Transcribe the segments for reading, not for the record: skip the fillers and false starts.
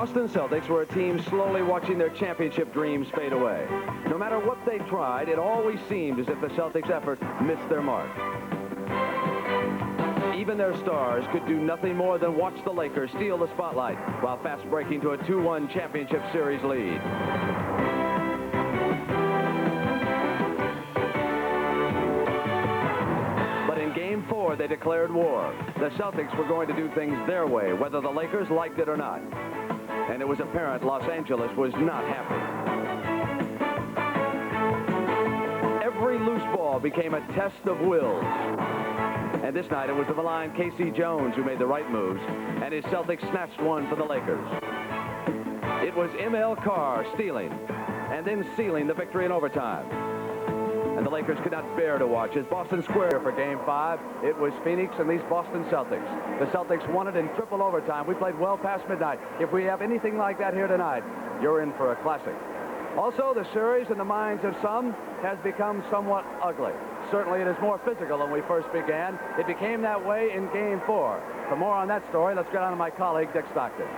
Boston Celtics were a team slowly watching their championship dreams fade away. No matter what they tried, it always seemed as if the Celtics' effort missed their mark. Even their stars could do nothing more than watch the Lakers steal the spotlight while fast breaking to a 2-1 championship series lead. But in Game 4, they declared war. The Celtics were going to do things their way, whether the Lakers liked it or not. And it was apparent Los Angeles was not happy. Every loose ball became a test of wills. And this night, it was the malign K.C. Jones who made the right moves, and his Celtics snatched one for the Lakers. It was M.L. Carr stealing and then sealing the victory in overtime. And the Lakers could not bear to watch as Boston Square for Game 5. It was Phoenix and these Boston Celtics. The Celtics won it in triple overtime. We played well past midnight. If we have anything like that here tonight, you're in for a classic. Also, the series in the minds of some has become somewhat ugly. Certainly, it is more physical than we first began. It became that way in Game 4. For more on that story, let's get on to my colleague, Dick Stockton.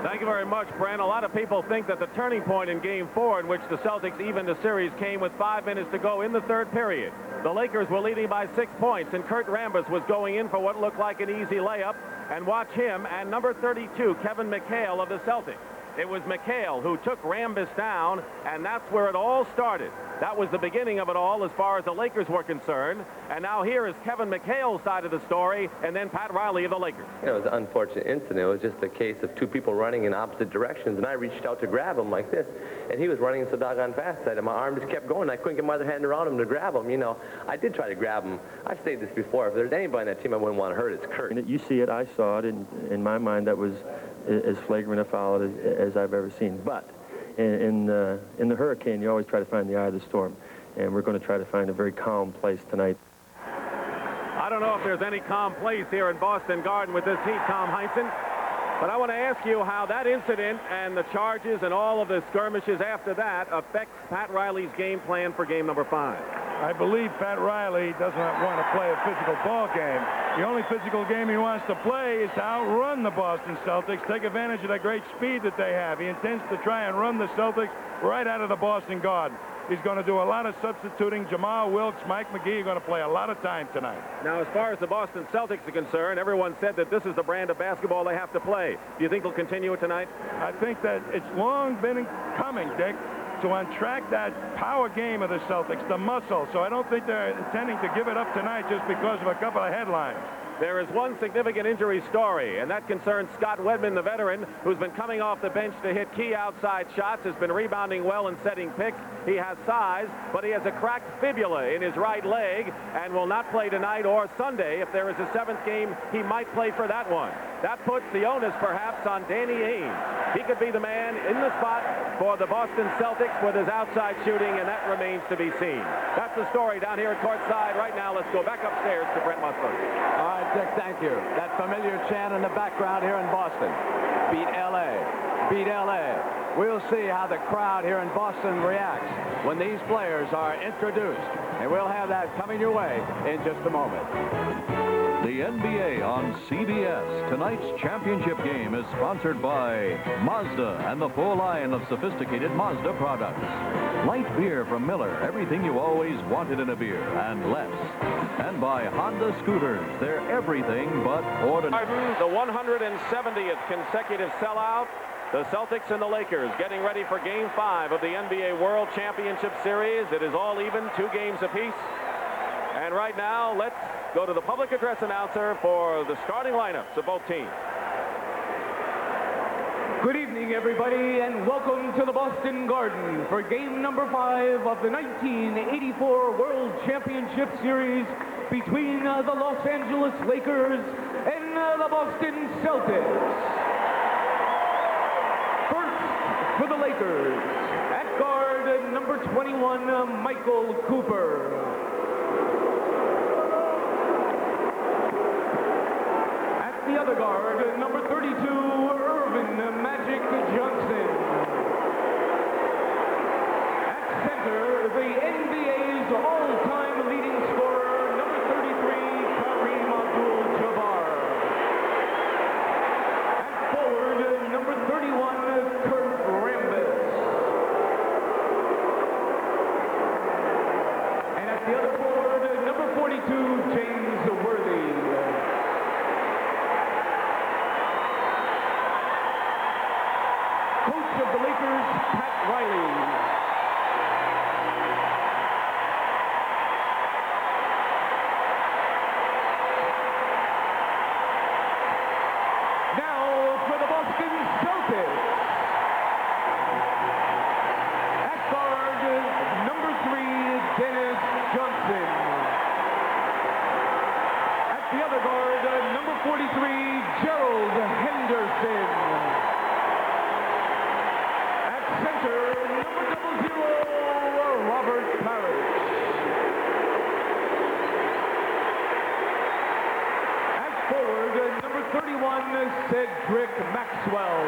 Thank you very much, Brent. A lot of people think that the turning point in Game 4, in which the Celtics evened the series, came with 5 minutes to go in the third period. The Lakers were leading by 6 points, and Kurt Rambis was going in for what looked like an easy layup. And watch him and number 32, Kevin McHale of the Celtics. It was McHale who took Rambis down, and that's where it all started. That was the beginning of it all as far as the Lakers were concerned. And now here is Kevin McHale's side of the story, and then Pat Riley of the Lakers. You know, it was an unfortunate incident. It was just a case of two people running in opposite directions, and I reached out to grab him like this, and he was running so doggone fast that my arm just kept going. I couldn't get my other hand around him to grab him. You know, I did try to grab him. I've stated this before. If there's anybody on that team I wouldn't want to hurt, it's Kurt. You see it, I saw it, and in my mind that was as flagrant a foul as I've ever seen. But in the hurricane, you always try to find the eye of the storm, and we're going to try to find a very calm place tonight. I don't know if there's any calm place here in Boston Garden with this heat, Tom Heinsohn, but I want to ask you how that incident and the charges and all of the skirmishes after that affects Pat Riley's game plan for game number 5. I believe Pat Riley does not want to play a physical ball game. The only physical game he wants to play is to outrun the Boston Celtics, take advantage of the great speed that they have. He intends to try and run the Celtics right out of the Boston Garden. He's going to do a lot of substituting. Jamal Wilkes, Mike McGee are going to play a lot of time tonight. Now, as far as the Boston Celtics are concerned, everyone said that this is the brand of basketball they have to play. Do you think they'll continue it tonight? I think that it's long been coming, Dick, to untrack that power game of the Celtics, the muscle. So I don't think they're intending to give it up tonight just because of a couple of headlines. There is one significant injury story, and that concerns Scott Wedman, the veteran, who's been coming off the bench to hit key outside shots, has been rebounding well and setting picks. He has size, but he has a cracked fibula in his right leg and will not play tonight or Sunday. If there is a 7th game, he might play for that one. That puts the onus, perhaps, on Danny Ainge. He could be the man in the spot for the Boston Celtics with his outside shooting, and that remains to be seen. That's the story down here at courtside. Right now, let's go back upstairs to Brent Musburger. All right, Dick, thank you. That familiar chant in the background here in Boston. Beat L.A. Beat L.A. We'll see how the crowd here in Boston reacts when these players are introduced. And we'll have that coming your way in just a moment. The NBA on CBS. Tonight's championship game is sponsored by Mazda and the full line of sophisticated Mazda products. Light beer from Miller, everything you always wanted in a beer, and less. And by Honda scooters, they're everything but ordinary. The 170th consecutive sellout. The Celtics and the Lakers getting ready for Game 5 of the NBA World Championship Series. It is all even, 2 games apiece. And right now, let's go to the public address announcer for the starting lineups of both teams. Good evening, everybody, and welcome to the Boston Garden for game number 5 of the 1984 World Championship Series between the Los Angeles Lakers and the Boston Celtics. First, for the Lakers, at guard, number 21, Michael Cooper. At the other guard, number 32, Irvin Magic Johnson. At center, the NBA's all-time leading scorer, number 33, Kareem Abdul-Jabbar. At forward, number 31, Coach of the Lakers, Pat Riley. Now for the Boston Celtics. At guard, number 3, Dennis Johnson. At the other guard, number 43, Gerald Henderson. At center, number 00, Robert Parrish. At forward, number 31, Cedric Maxwell.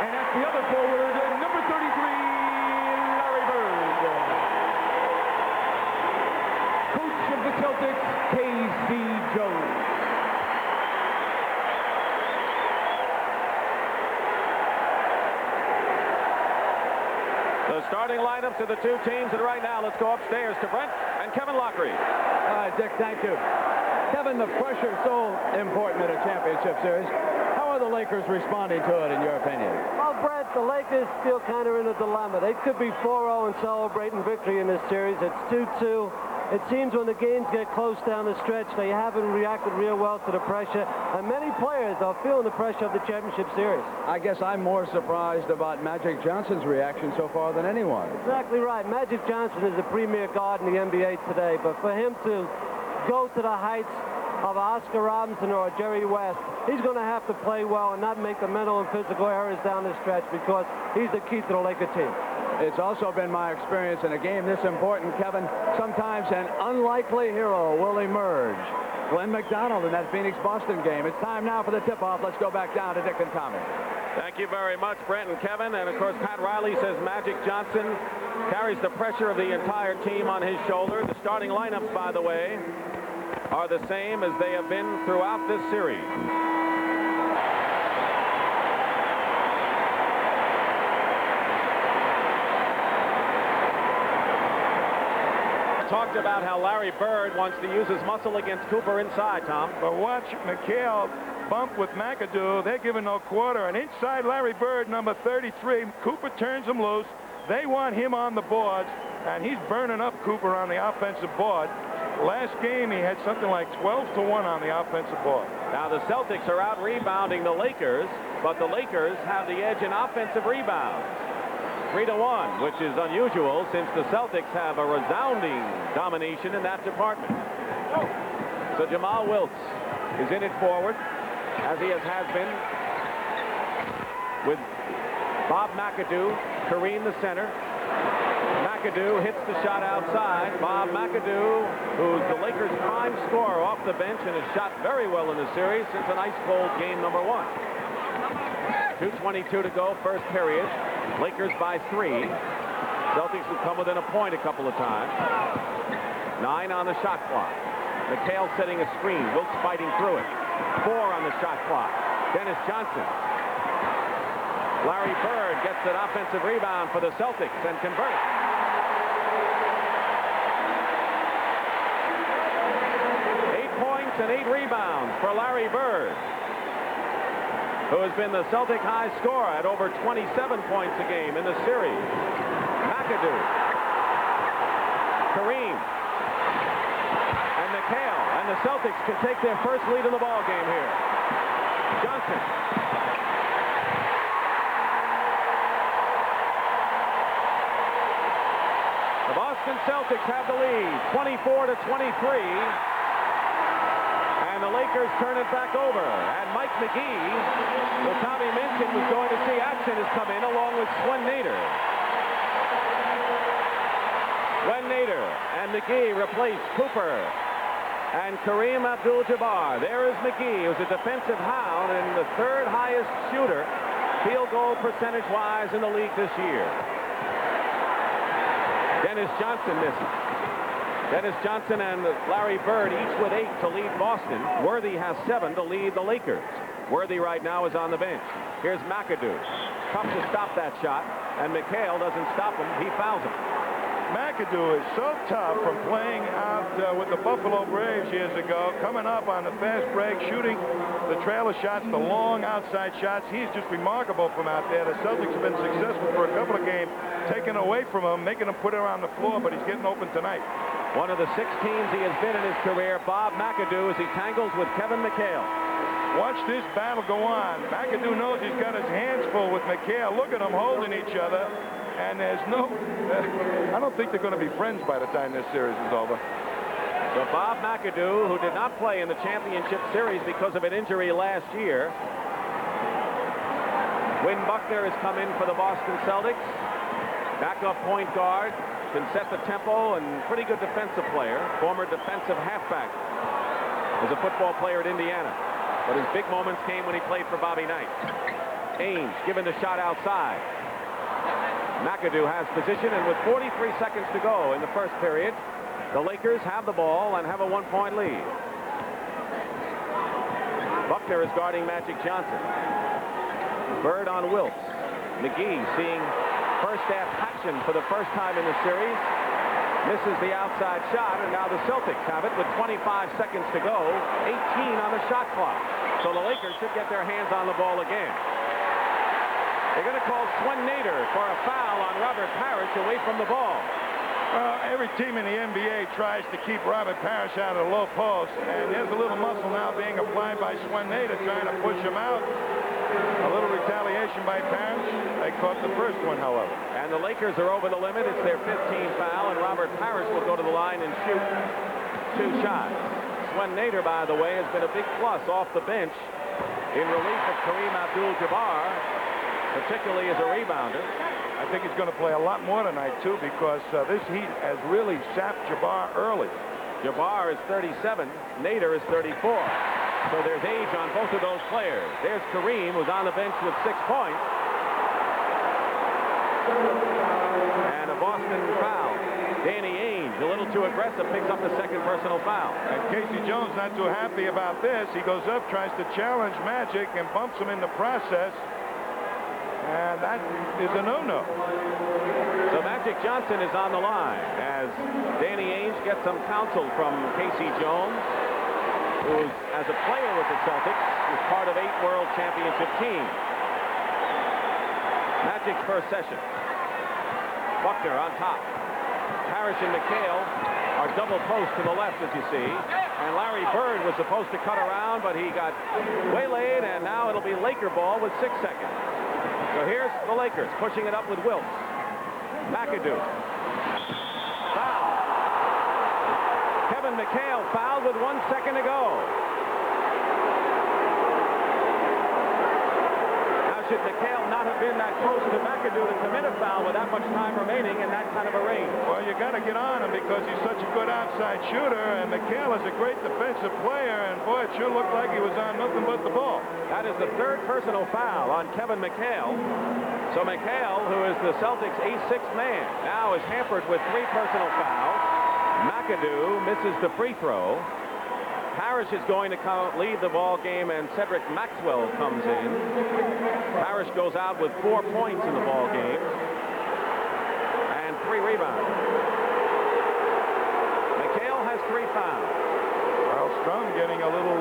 And at the other forward, number 33, Larry Bird. Coach of the Celtics, K.C. Jones. The starting lineups of the two teams, and right now let's go upstairs to Brent and Kevin Lockery. All right, Dick, thank you. Kevin, the pressure is so important in a championship series. How are the Lakers responding to it, in your opinion? Well, Brett, the Lakers feel kind of in a dilemma. They could be 4-0 and celebrating victory in this series. It's 2-2. It seems when the games get close down the stretch, they haven't reacted real well to the pressure. And many players are feeling the pressure of the championship series. I guess I'm more surprised about Magic Johnson's reaction so far than anyone. Exactly right. Magic Johnson is the premier guard in the NBA today. But for him to go to the heights of Oscar Robinson or Jerry West, he's going to have to play well and not make the mental and physical errors down the stretch, because he's the key to the Laker team. It's also been my experience in a game this important, Kevin, sometimes an unlikely hero will emerge. Glenn McDonald in that Phoenix-Boston game. It's time now for the tip-off. Let's go back down to Dick and Tommy. Thank you very much, Brent and Kevin. And, of course, Pat Riley says Magic Johnson carries the pressure of the entire team on his shoulder. The starting lineups, by the way, are the same as they have been throughout this series. Talked about how Larry Bird wants to use his muscle against Cooper inside, Tom. But watch McHale bump with McAdoo. They're giving no quarter. And inside Larry Bird, number 33, Cooper turns him loose. They want him on the boards, and he's burning up Cooper on the offensive board. Last game, he had something like 12-1 on the offensive board. Now, the Celtics are out rebounding the Lakers, but the Lakers have the edge in offensive rebounds. 3-1, which is unusual since the Celtics have a resounding domination in that department. So Jamal Wilkes is in it forward, as he has been, with Bob McAdoo, Kareem the center. McAdoo hits the shot outside. Bob McAdoo, who's the Lakers' prime scorer off the bench and has shot very well in the series since an ice-cold game number 1. 2:22 to go, first period. Lakers by 3. Celtics have come within a point a couple of times. 9 on the shot clock. McHale setting a screen. Wilkes fighting through it. 4 on the shot clock. Dennis Johnson. Larry Bird gets an offensive rebound for the Celtics and converts. And 8 rebounds for Larry Bird, who has been the Celtic high scorer at over 27 points a game in the series. McAdoo, Kareem, and McHale, and the Celtics can take their first lead in the ball game here. Johnson. The Boston Celtics have the lead, 24-23. And the Lakers turn it back over. And Mike McGee, who Tommy mentioned was going to see action, has come in along with Swen Nader. Swen Nader and McGee replace Cooper and Kareem Abdul-Jabbar. There is McGee, who's a defensive hound and the 3rd highest shooter, field goal percentage-wise in the league this year. Dennis Johnson misses. Dennis Johnson and Larry Bird each with 8 to lead Boston. Worthy has 7 to lead the Lakers. Worthy right now is on the bench. Here's McAdoo. Tough to stop that shot, and McHale doesn't stop him. He fouls him. McAdoo is so tough from playing out with the Buffalo Braves years ago, coming up on the fast break, shooting the trailer shots, the long outside shots. He's just remarkable from out there. The Celtics have been successful for a couple of games, taking away from him, making him put it on the floor, but he's getting open tonight. One of the 6 teams he has been in his career, Bob McAdoo, as he tangles with Kevin McHale. Watch this battle go on. McAdoo knows he's got his hands full with McHale. Look at them holding each other. And there's no... I don't think they're going to be friends by the time this series is over. So Bob McAdoo, who did not play in the championship series because of an injury last year. Win Buckner has come in for the Boston Celtics. Backup point guard. Can set the tempo and pretty good defensive player. Former defensive halfback. Was a football player at Indiana. But his big moments came when he played for Bobby Knight. Ames given the shot outside. McAdoo has position, and with 43 seconds to go in the first period, the Lakers have the ball and have a 1-point lead. Buckner is guarding Magic Johnson. Bird on Wilkes. McGee seeing first half action for the first time in the series. Misses the outside shot, and now the Celtics have it with 25 seconds to go. 18 on the shot clock. So the Lakers should get their hands on the ball again. They're going to call Swen Nader for a foul on Robert Parrish away from the ball. Well, every team in the NBA tries to keep Robert Parrish out of the low post, and there's a little muscle now being applied by Swen Nader trying to push him out. A little retaliation by Parrish. They caught the first one, however. And the Lakers are over the limit. It's their 15th foul, and Robert Parrish will go to the line and shoot 2 shots. Swen Nader, by the way, has been a big plus off the bench in relief of Kareem Abdul-Jabbar, particularly as a rebounder. I think he's going to play a lot more tonight, too, because this heat has really sapped Jabbar early. Jabbar is 37. Nader is 34. So there's age on both of those players. There's Kareem, who's on the bench with 6 points. And a Boston foul. Danny Ainge, a little too aggressive, picks up the second personal foul. And Casey Jones not too happy about this. He goes up, tries to challenge Magic, and bumps him in the process. And that is a no-no. So Magic Johnson is on the line as Danny Ainge gets some counsel from Casey Jones, who, as a player with the Celtics, was part of 8 World Championship teams. Magic's first session. Buckner on top. Parrish and McHale are double post to the left, as you see. And Larry Bird was supposed to cut around, but he got waylaid, and now it'll be Laker ball with 6 seconds. So here's the Lakers pushing it up with Wilkes. McAdoo. Foul. Kevin McHale fouled with 1 second to go. Now should McHale not have been that close to McAdoo to commit a foul with that much time remaining in that kind of a range? Well, you got to get on him because he's such a good outside shooter, and McHale is a great defensive player, and boy, it sure looked like he was on nothing but the ball. That is the 3rd personal foul on Kevin McHale. So McHale, who is the Celtics' 6th man, now is hampered with 3 personal fouls. McAdoo misses the free throw. Parrish is going to leave the ball game, and Cedric Maxwell comes in. Parrish goes out with 4 points in the ball game and 3 rebounds. McHale has 3 fouls. Well, Strum getting a little,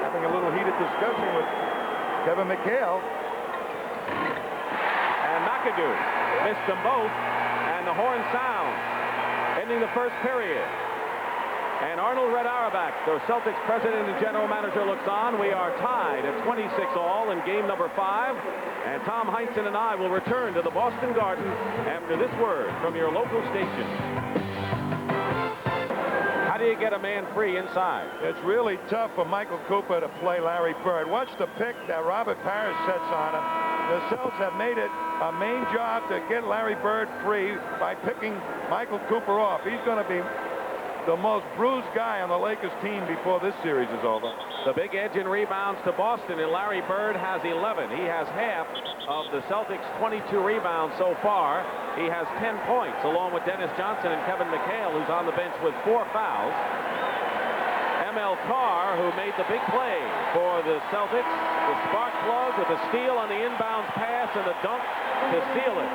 having a little heated discussion with Kevin McHale. And McAdoo missed them both, and the horn sounds, ending the first period. And Arnold Red Auerbach, the Celtics president and general manager, looks on. We are tied at 26 all in game number 5. And Tom Heinsohn and I will return to the Boston Garden after this word from your local station. How do you get a man free inside? It's really tough for Michael Cooper to play Larry Bird. Watch the pick that Robert Parrish sets on him. The Celtics have made it a main job to get Larry Bird free by picking Michael Cooper off. He's going to be the most bruised guy on the Lakers team before this series is over. The big edge in rebounds to Boston, and Larry Bird has 11. He has half of the Celtics' 22 rebounds so far. He has 10 points, along with Dennis Johnson and Kevin McHale, who's on the bench with 4 fouls. M.L. Carr, who made the big play for the Celtics, the spark plug with a steal on the inbounds pass and the dunk to seal it.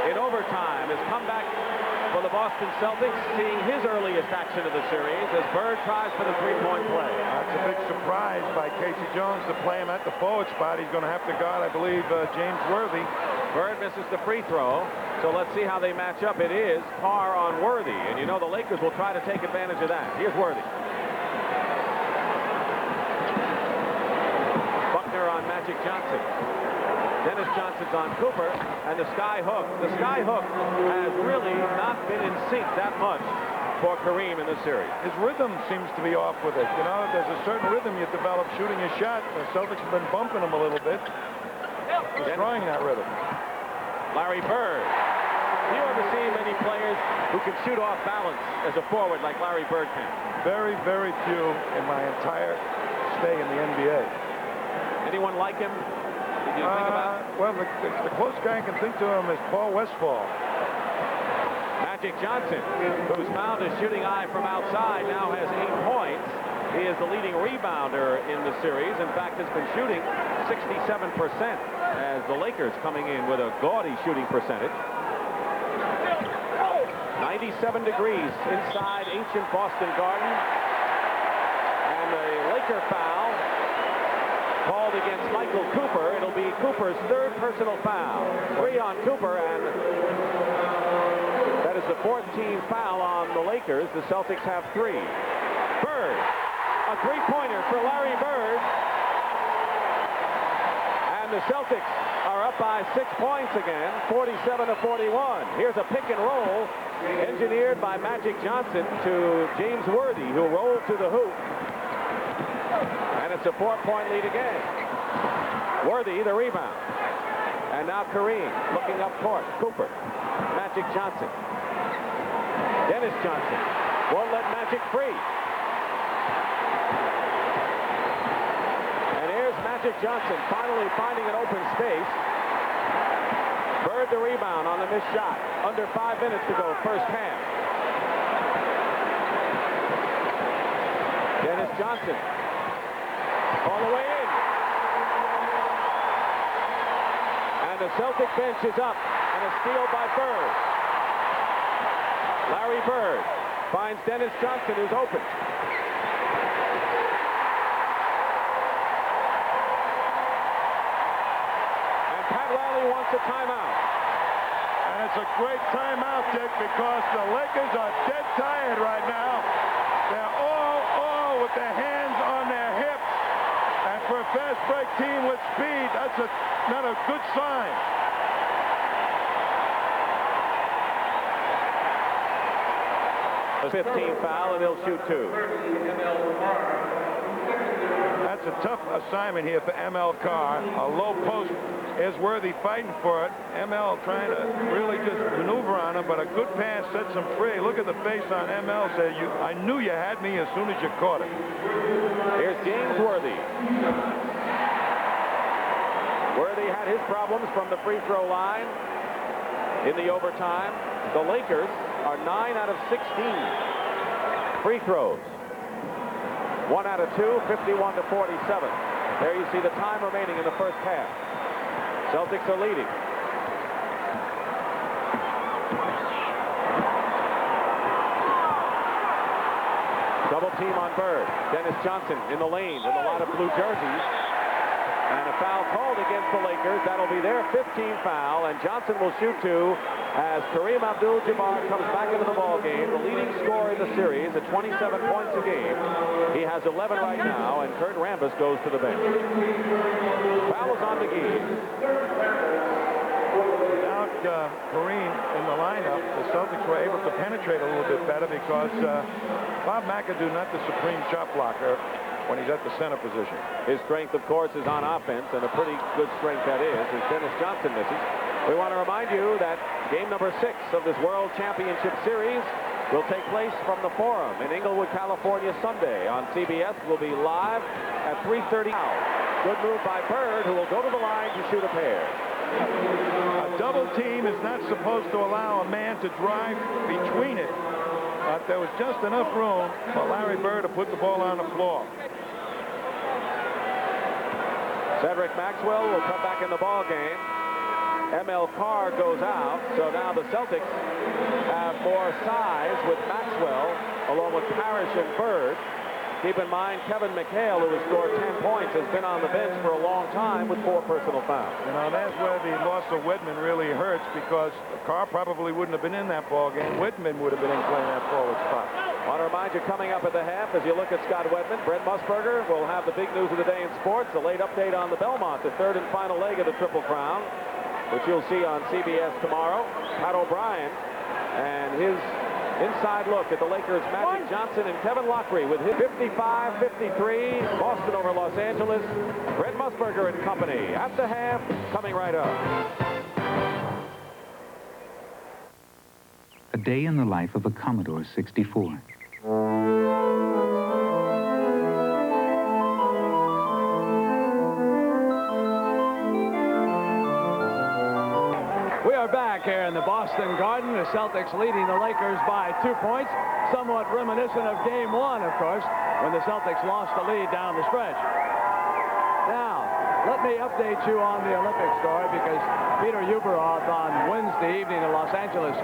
in overtime has come back for the Boston Celtics, seeing his earliest action of the series as Bird tries for the three-point play. That's a big surprise by Casey Jones to play him at the forward spot. He's going to have to guard, I believe, James Worthy. Bird misses the free throw, so let's see how they match up. It is Carr on Worthy, and you know the Lakers will try to take advantage of that. Here's Worthy. Buckner on Magic Johnson. Dennis Johnson's on Cooper, and the sky hook. The sky hook has really not been in sync that much for Kareem in this series. His rhythm seems to be off with it. You know, there's a certain rhythm you develop shooting a shot. The Celtics have been bumping him a little bit, destroying that rhythm. Larry Bird. You ever seen many players who can shoot off balance as a forward like Larry Bird can? Very, very few in my entire stay in the NBA. Anyone like him? Did you think about it? Well, the close guy I can think to him is Paul Westphal. Magic Johnson, who's found his shooting eye from outside, now has 8 points. He is the leading rebounder in the series. In fact, has been shooting 67% as the Lakers coming in with a gaudy shooting percentage. 97 degrees inside ancient Boston Garden. And a Laker foul called against Michael Cooper. It'll be Cooper's 3rd personal foul. 3 on Cooper, and that is the 14th foul on the Lakers. The Celtics have 3. Bird, a three-pointer for Larry Bird. And the Celtics are up by 6 points again, 47-41. Here's a pick and roll engineered by Magic Johnson to James Worthy, who rolled to the hoop. And it's a 4-point lead again. Worthy, the rebound. And now Kareem looking up court. Cooper. Magic Johnson. Dennis Johnson won't let Magic free. And here's Magic Johnson finally finding an open space. Bird the rebound on the missed shot. Under 5 minutes to go, first half. Dennis Johnson. All the way in. And the Celtic bench is up. And a steal by Bird. Larry Bird finds Dennis Johnson, who's open. And Pat Riley wants a timeout. And it's a great timeout, Dick, because the Lakers are dead tired right now. They're all with their hands on their hips. And for a fast break team with speed, that's not a good sign. A 15th foul, and he'll shoot 2. That's a tough assignment here for ML Carr. A low post is Worthy fighting for it. ML trying to really just maneuver on him, but a good pass sets him free. Look at the face on ML. Said, I knew you had me as soon as you caught it. Here's James Worthy. Worthy had his problems from the free throw line in the overtime. The Lakers are 9 out of 16 free throws. 1 out of 2, 51-47. There you see the time remaining in the first half. Celtics are leading. Double team on Bird. Dennis Johnson in the lane with a lot of blue jerseys. And a foul called against the Lakers. That'll be their 15th foul, and Johnson will shoot 2 as Kareem Abdul-Jabbar comes back into the ball game. The leading scorer in the series at 27 points a game. He has 11 right now, and Kurt Rambis goes to the bench. Foul is on McGee. Without Kareem in the lineup, the Celtics were able to penetrate a little bit better because Bob McAdoo, not the supreme shot blocker when he's at the center position. His strength, of course, is on offense, and a pretty good strength that is, as Dennis Johnson misses. We want to remind you that game number 6 of this World Championship Series will take place from the Forum in Inglewood, California, Sunday on CBS. Will be live at 3:30. Good move by Bird, who will go to the line to shoot a pair. A double team is not supposed to allow a man to drive between it. But there was just enough room for Larry Bird to put the ball on the floor. Cedric Maxwell will come back in the ball game. ML Carr goes out, so now the Celtics have more size with Maxwell, along with Parrish and Bird. Keep in mind, Kevin McHale, who has scored 10 points, has been on the bench for a long time with 4 personal fouls. You know, that's where the loss of Whitman really hurts, because Carr probably wouldn't have been in that ball game. Whitman would have been in playing that forward spot. I want to remind you, coming up at the half, as you look at Scott Wedman, Brent Musburger will have the big news of the day in sports, a late update on the Belmont, the third and final leg of the Triple Crown, which you'll see on CBS tomorrow. Pat O'Brien and his inside look at the Lakers' Magic Johnson and Kevin Lockery with his 55-53, Boston over Los Angeles. Brent Musburger and company at the half, coming right up. A day in the life of a Commodore 64. We are back here in the Boston Garden. The Celtics leading the Lakers by 2 points. Somewhat reminiscent of Game 1, of course, when the Celtics lost the lead down the stretch. Now, let me update you on the Olympic story, because Peter Uberoth on Wednesday evening in Los Angeles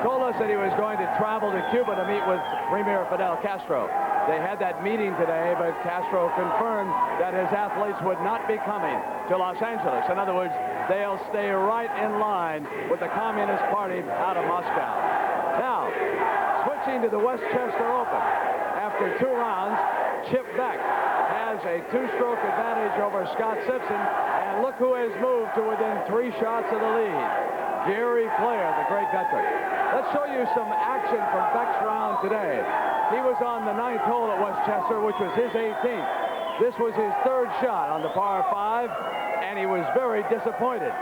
told us that he was going to travel to Cuba to meet with Premier Fidel Castro. They had that meeting today, but Castro confirmed that his athletes would not be coming to Los Angeles. In other words, they'll stay right in line with the Communist Party out of Moscow. Now, switching to the Westchester Open. After 2 rounds, Chip Beck has a 2-stroke advantage over Scott Simpson, and look who has moved to within 3 shots of the lead. Gary Player, the great veteran. Let's show you some action from Beck's round today. He was on the 9th hole at Westchester, which was his 18th. This was his 3rd shot on the par 5, and he was very disappointed.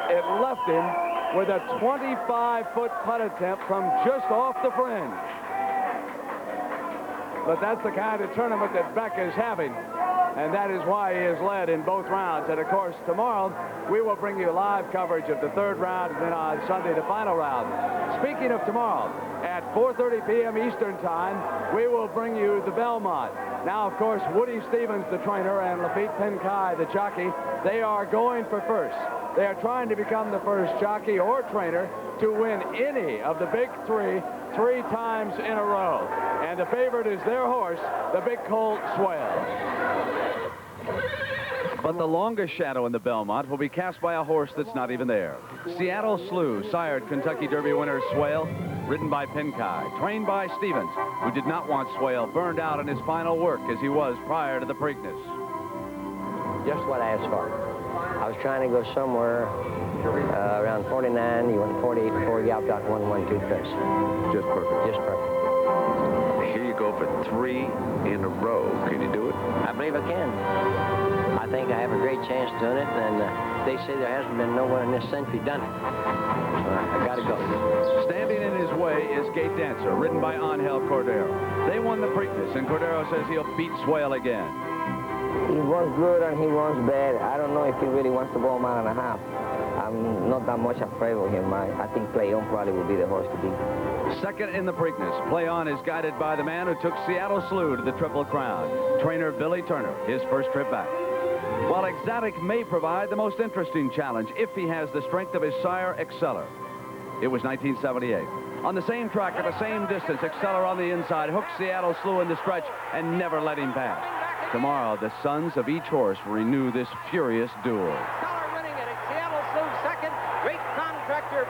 It left him with a 25-foot putt attempt from just off the fringe. But that's the kind of tournament that Beck is having, and that is why he is led in both rounds. And of course, tomorrow we will bring you live coverage of the 3rd round, and then on Sunday the final round. Speaking of tomorrow, at 4:30 p.m. Eastern Time, we will bring you the Belmont. Now, of course, Woody Stevens, the trainer, and Lafitte Pinkai, the jockey, they are going for first. They are trying to become the first jockey or trainer to win any of the big 3 times in a row. And the favorite is their horse, the Big Colt Swale. But the longest shadow in the Belmont will be cast by a horse that's not even there. Seattle Slew sired Kentucky Derby winner Swale, ridden by Pinkai, trained by Stevens, who did not want Swale burned out in his final work as he was prior to the Preakness. Just what I asked for. I was trying to go somewhere around 49. He went 48 before he galloped out 1-1-2 fence. Just perfect. Just perfect. Here you go for 3 in a row. Can you do it? I believe I can. I think I have a great chance doing it, and they say there hasn't been no one in this century done it. So I got to go. Standing in his way is Gate Dancer, ridden by Angel Cordero. They won the Preakness, and Cordero says he'll beat Swale again. He was good and he was bad. I don't know if he really wants to go a mile and a half. I'm not that much afraid of him. I think Play On probably will be the horse to beat. Second in the Preakness, Play On is guided by the man who took Seattle Slew to the Triple Crown, trainer Billy Turner, his first trip back. While Exotic may provide the most interesting challenge if he has the strength of his sire, Exceller. It was 1978. On the same track at the same distance, Exceller on the inside hooked Seattle Slew in the stretch and never let him pass. Tomorrow, the sons of each horse will renew this furious duel.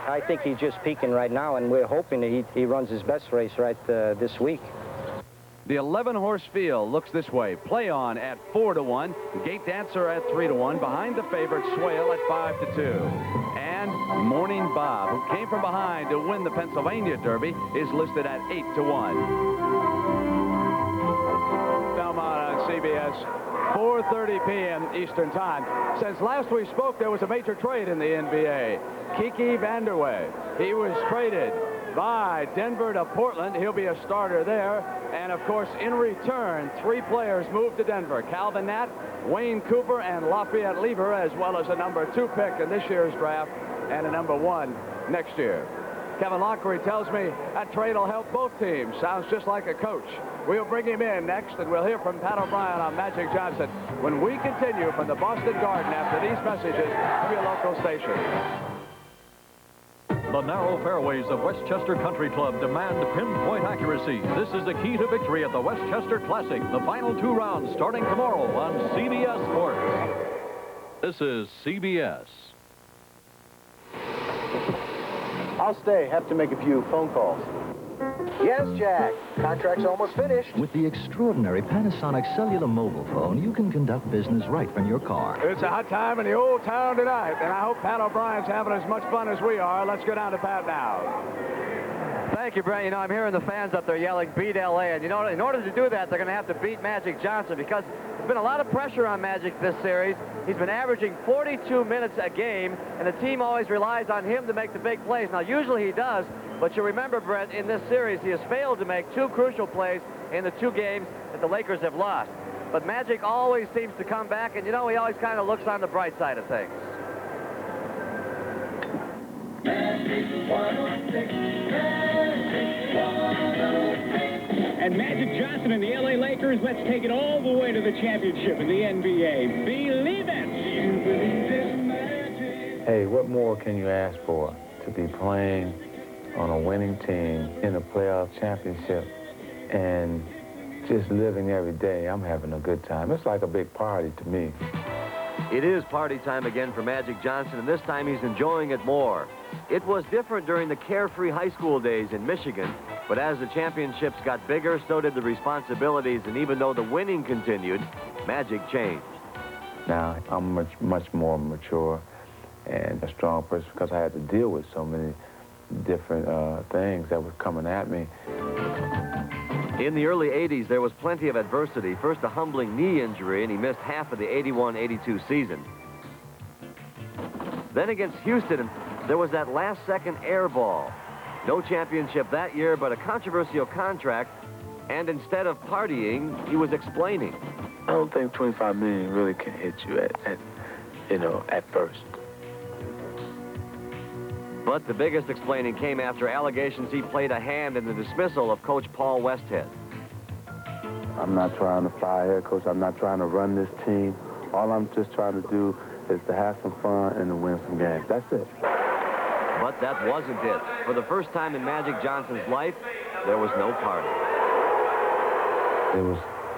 I think he's just peaking right now, and we're hoping that he runs his best race right this week. The 11-horse field looks this way. Play On at 4-1, Gate Dancer at 3-1, behind the favorite Swale at 5-2. And Morning Bob, who came from behind to win the Pennsylvania Derby, is listed at 8-1. Belmont on CBS, 4:30 p.m. Eastern Time. Since last we spoke, there was a major trade in the NBA. Kiki Vanderway. He was traded by Denver to Portland. He'll be a starter there. And, of course, in return, 3 players moved to Denver. Calvin Nat, Wayne Cooper, and Lafayette Lever, as well as a number 2 pick in this year's draft and a number 1 next year. Kevin Lockery tells me that trade will help both teams. Sounds just like a coach. We'll bring him in next, and we'll hear from Pat O'Brien on Magic Johnson when we continue from the Boston Garden after these messages from your local station. The narrow fairways of Westchester Country Club demand pinpoint accuracy. This is the key to victory at the Westchester Classic. The final 2 rounds starting tomorrow on CBS Sports. This is CBS. I'll stay. Have to make a few phone calls. Yes, Jack. Contract's almost finished. With the extraordinary Panasonic cellular mobile phone, you can conduct business right from your car. It's a hot time in the old town tonight, and I hope Pat O'Brien's having as much fun as we are. Let's go down to Pat now. Thank you, Brent. You know, I'm hearing the fans up there yelling, beat L.A., and, you know, in order to do that, they're going to have to beat Magic Johnson because there's been a lot of pressure on Magic this series. He's been averaging 42 minutes a game, and the team always relies on him to make the big plays. Now, usually he does, but you remember, Brent, in this series, he has failed to make 2 crucial plays in the 2 games that the Lakers have lost. But Magic always seems to come back, and, you know, he always kind of looks on the bright side of things. And Magic Johnson and the LA Lakers, let's take it all the way to the championship in the NBA. Believe it! Hey, what more can you ask for? To be playing on a winning team in a playoff championship and just living every day. I'm having a good time. It's like a big party to me. It is party time again for Magic Johnson, and this time he's enjoying it more. It was different during the carefree high school days in Michigan, but as the championships got bigger, so did the responsibilities, and even though the winning continued, Magic changed. Now, I'm much more mature and a strong person because I had to deal with so many different things that were coming at me. In the early 80s, there was plenty of adversity. First, a humbling knee injury, and he missed half of the 81-82 season. Then against Houston, there was that last-second air ball. No championship that year, but a controversial contract, and instead of partying, he was explaining. I don't think $25 million really can hit you at first. But the biggest explaining came after allegations he played a hand in the dismissal of Coach Paul Westhead. I'm not trying to fire head coach. I'm not trying to run this team. All I'm just trying to do is to have some fun and to win some games. That's it. But that wasn't it. For the first time in Magic Johnson's life, there was no party. It was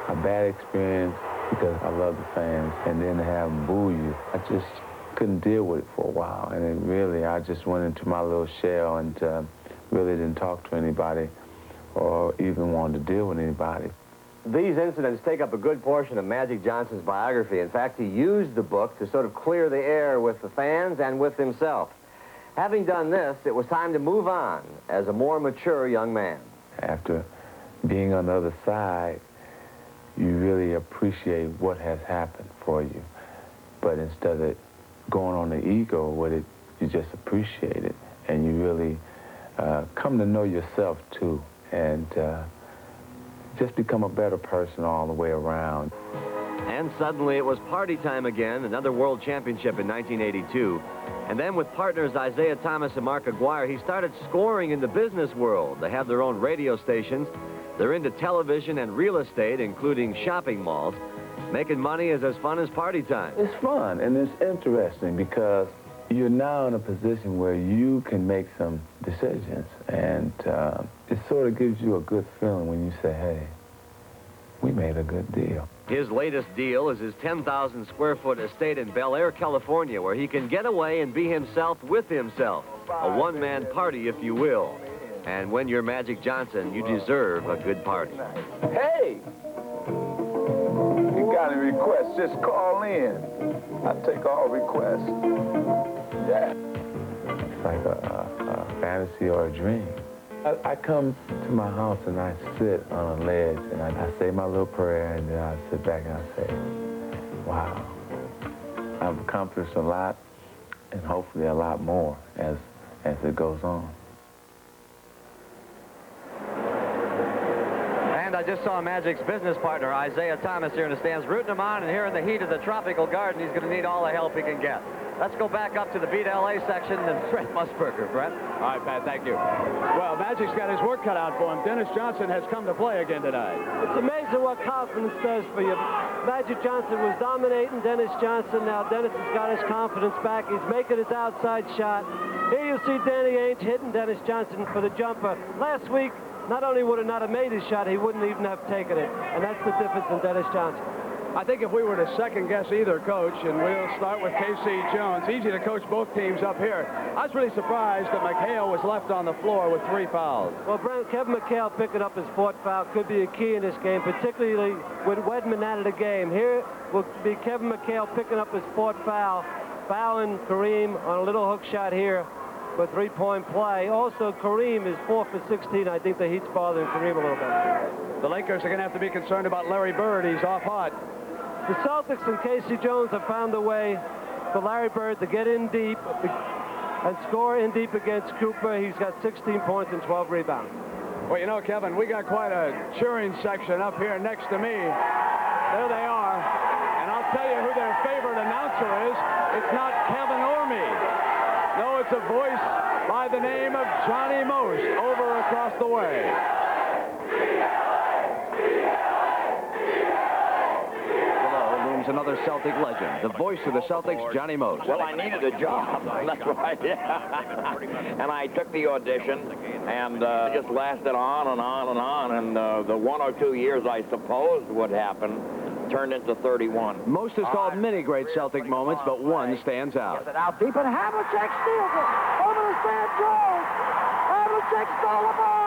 a bad experience because I love the fans, and then to have them boo you, I just couldn't deal with it for a while. And then really, I just went into my little shell and really didn't talk to anybody or even wanted to deal with anybody. These incidents take up a good portion of Magic Johnson's biography. In fact, he used the book to sort of clear the air with the fans and with himself. Having done this, it was time to move on as a more mature young man. After being on the other side, you really appreciate what has happened for you. But instead of going on the ego with it, you just appreciate it. And you really come to know yourself, too. And just become a better person all the way around. And suddenly it was party time again, another world championship in 1982. And then with partners Isaiah Thomas and Mark Aguirre, he started scoring in the business world. They have their own radio stations. They're into television and real estate, including shopping malls. Making money is as fun as party time. It's fun, and it's interesting because you're now in a position where you can make some decisions, and it sort of gives you a good feeling when you say, hey, we made a good deal. His latest deal is his 10,000 square foot estate in Bel Air, California, where he can get away and be himself with himself. A one-man party, if you will. And when you're Magic Johnson, you deserve a good party. Hey! You got any requests, just call in. I take all requests. Yeah. It's like a fantasy or a dream. I come to my house and I sit on a ledge and I say my little prayer and then I sit back and I say, wow, I've accomplished a lot and hopefully a lot more as it goes on. And I just saw Magic's business partner, Isaiah Thomas, here in the stands, rooting him on, and here in the heat of the tropical garden, he's going to need all the help he can get. Let's go back up to the Beat LA section and Brent Musburger. Brent? All right, Pat, thank you. Well, Magic's got his work cut out for him. Dennis Johnson has come to play again tonight. It's amazing what confidence does for you. Magic Johnson was dominating Dennis Johnson. Now Dennis has got his confidence back. He's making his outside shot. Here you see Danny Ainge hitting Dennis Johnson for the jumper. Last week, not only would he not have made his shot, he wouldn't even have taken it. And that's the difference in Dennis Johnson. I think if we were to second-guess either coach, and we'll start with K.C. Jones, easy to coach both teams up here. I was really surprised that McHale was left on the floor with 3 fouls. Well, Kevin McHale picking up his 4th foul could be a key in this game, particularly with Wedman out of the game. Here will be Kevin McHale picking up his 4th foul, fouling Kareem on a little hook shot here for 3-point play. Also, Kareem is 4 for 16. I think the Heat's bothering Kareem a little bit. The Lakers are going to have to be concerned about Larry Bird. He's off hot. The Celtics and K.C. Jones have found a way for Larry Bird to get in deep and score in deep against Cooper. He's got 16 points and 12 rebounds. Well, you know, Kevin, we got quite a cheering section up here next to me. There they are. And I'll tell you who their favorite announcer is. It's not Kevin or me. No, it's a voice by the name of Johnny Most over across the way. Another Celtic legend, the voice of the Celtics, Johnny Most. Well, I needed a job. That's right. Yeah. And I took the audition, and it just lasted on and on and on. And the 1 or 2 years I supposed would happen turned into 31. Most has called many great Celtic moments, but one stands out. Out deep, and Havlicek steals it. Over to Stan Jones. Havlicek stole the ball.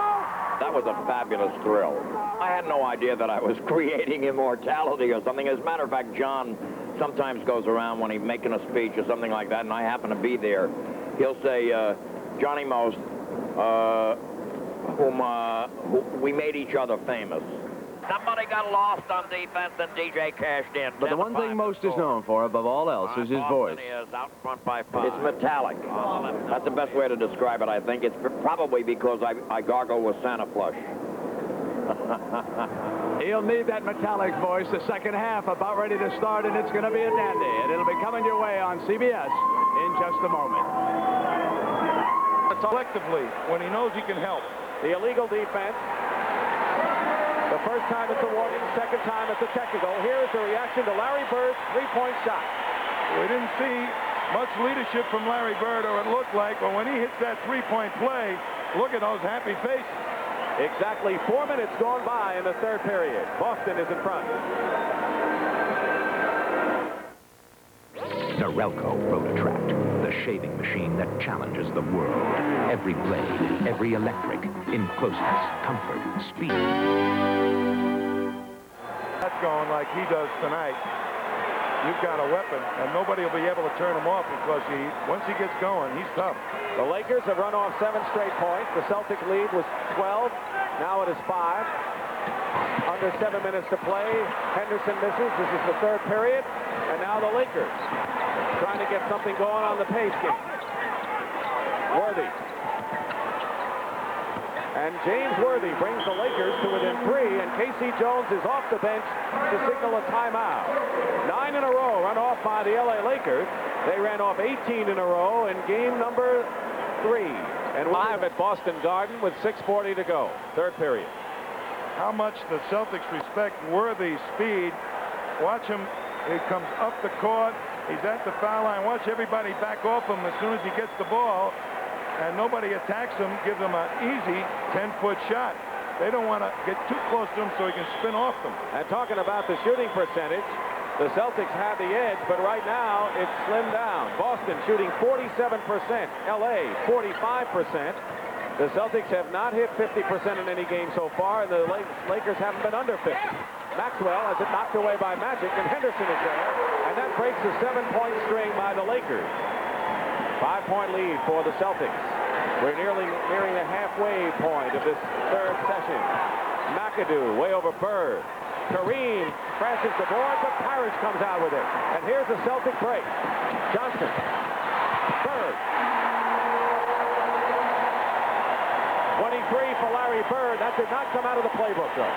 That was a fabulous thrill. I had no idea that I was creating immortality or something. As a matter of fact, John sometimes goes around when he's making a speech or something like that, and I happen to be there. He'll say, Johnny Most, we made each other famous. Somebody got lost on defense, and DJ cashed in. But the one thing Most is known for, above all else, is his voice. Is out front by 5. It's metallic. That's the best way to describe it, I think. It's probably because I gargle with Santa Flush. He'll need that metallic voice. The second half about ready to start, and it's going to be a dandy. And it'll be coming your way on CBS in just a moment. Collectively, when he knows he can help. The illegal defense. The first time it's a warning, second time it's a technical. Here's the reaction to Larry Bird's 3-point shot. We didn't see much leadership from Larry Bird, or it looked like, but when he hits that 3-point play, look at those happy faces. Exactly 4 minutes gone by in the third period. Boston is in front. Norelco Rototract, the shaving machine that challenges the world. Every blade, every electric, in closeness, comfort, speed. That's going like he does tonight. You've got a weapon, and nobody will be able to turn him off because once he gets going, he's tough. The Lakers have run off 7 straight points. The Celtics lead was 12. Now it is 5. Under 7 minutes to play. Henderson misses. This is the third period. And now the Lakers trying to get something going on the pace game. Worthy. And James Worthy brings the Lakers to within 3, and K.C. Jones is off the bench to signal a timeout. 9 in a row run off by the L.A. Lakers. They ran off 18 in a row in game number 3. And live at Boston Garden with 6:40 to go. Third period. How much the Celtics respect Worthy's speed. Watch him. He comes up the court. He's at the foul line. Watch everybody back off him as soon as he gets the ball. And nobody attacks him, gives him an easy 10-foot shot. They don't want to get too close to him so he can spin off them. And talking about the shooting percentage, the Celtics have the edge, but right now it's slimmed down. Boston shooting 47%, LA 45%. The Celtics have not hit 50% in any game so far, and the Lakers haven't been under 50. Maxwell has it knocked away by Magic, and Henderson is there, and that breaks the 7-point string by the Lakers. 5-point lead for the Celtics. We're nearing the halfway point of this third session. McAdoo way over Bird. Kareem crashes the board, but Parrish comes out with it. And here's the Celtic break. Johnson. Bird. 23 for Larry Bird. That did not come out of the playbook, though.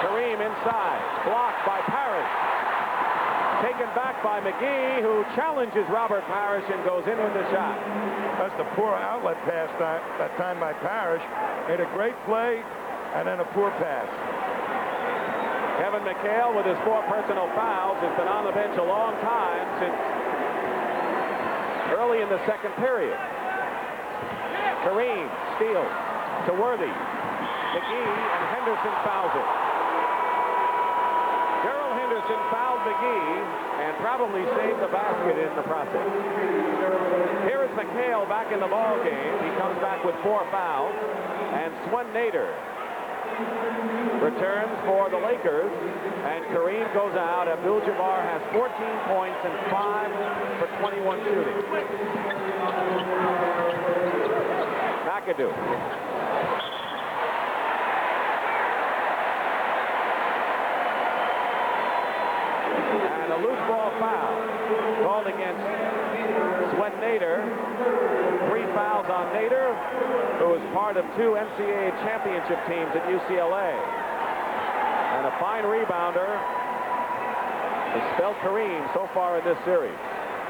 Kareem inside. Blocked by Parrish. Taken back by McGee, who challenges Robert Parrish and goes in with the shot. That's the poor outlet pass that time by Parrish. Made a great play, and then a poor pass. Kevin McHale with his 4 personal fouls has been on the bench a long time, since early in the second period. Kareem steals to Worthy. McGee and Henderson fouls it. Gerald Henderson fouled McGee and probably saved the basket in the process. Here is McHale back in the ball game. He comes back with 4 fouls. And Swen Nader returns for the Lakers. And Kareem goes out. Abdul-Jabbar has 14 points and 5 for 21 shooting. McAdoo. And a loose ball foul called against Swen Nader. 3 fouls on Nader, who was part of 2 NCAA championship teams at UCLA. And a fine rebounder has spelled Kareem so far in this series.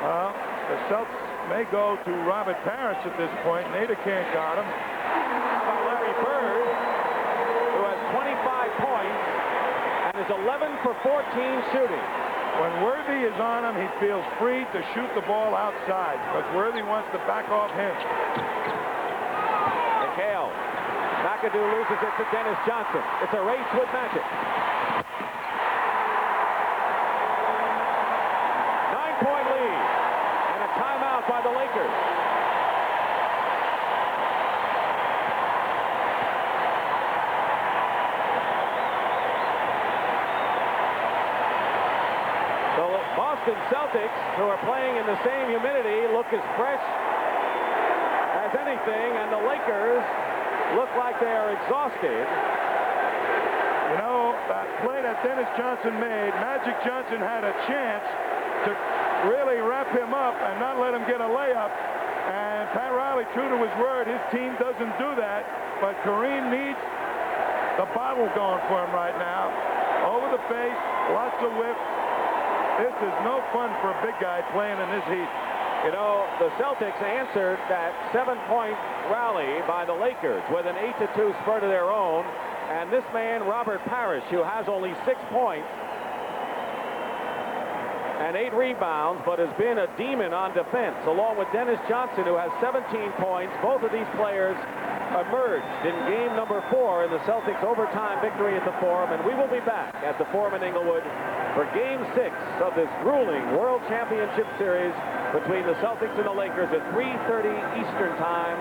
Well, the Celtics may go to Robert Parrish at this point. Nader can't guard him. Larry Bird, who has 25 points and is 11 for 14 shooting. When Worthy is on him, he feels free to shoot the ball outside because Worthy wants to back off him. McHale. McAdoo loses it to Dennis Johnson. It's a race with Magic. 9-point lead and a timeout by the Lakers. The Boston Celtics, who are playing in the same humidity, look as fresh as anything, and the Lakers look like they are exhausted. You know, that play that Dennis Johnson made, Magic Johnson had a chance to really wrap him up and not let him get a layup. And Pat Riley, true to his word, his team doesn't do that. But Kareem needs the bottle going for him right now. Over the face, lots of whips. This is no fun for a big guy playing in this heat. You know, the Celtics answered that 7-point rally by the Lakers with an 8-2 spurt of their own. And this man, Robert Parrish, who has only 6 points and 8 rebounds, but has been a demon on defense, along with Dennis Johnson, who has 17 points. Both of these players emerged in game number 4 in the Celtics overtime victory at the Forum, and we will be back at the Forum in Inglewood for game 6 of this grueling World Championship Series between the Celtics and the Lakers at 3:30 Eastern Time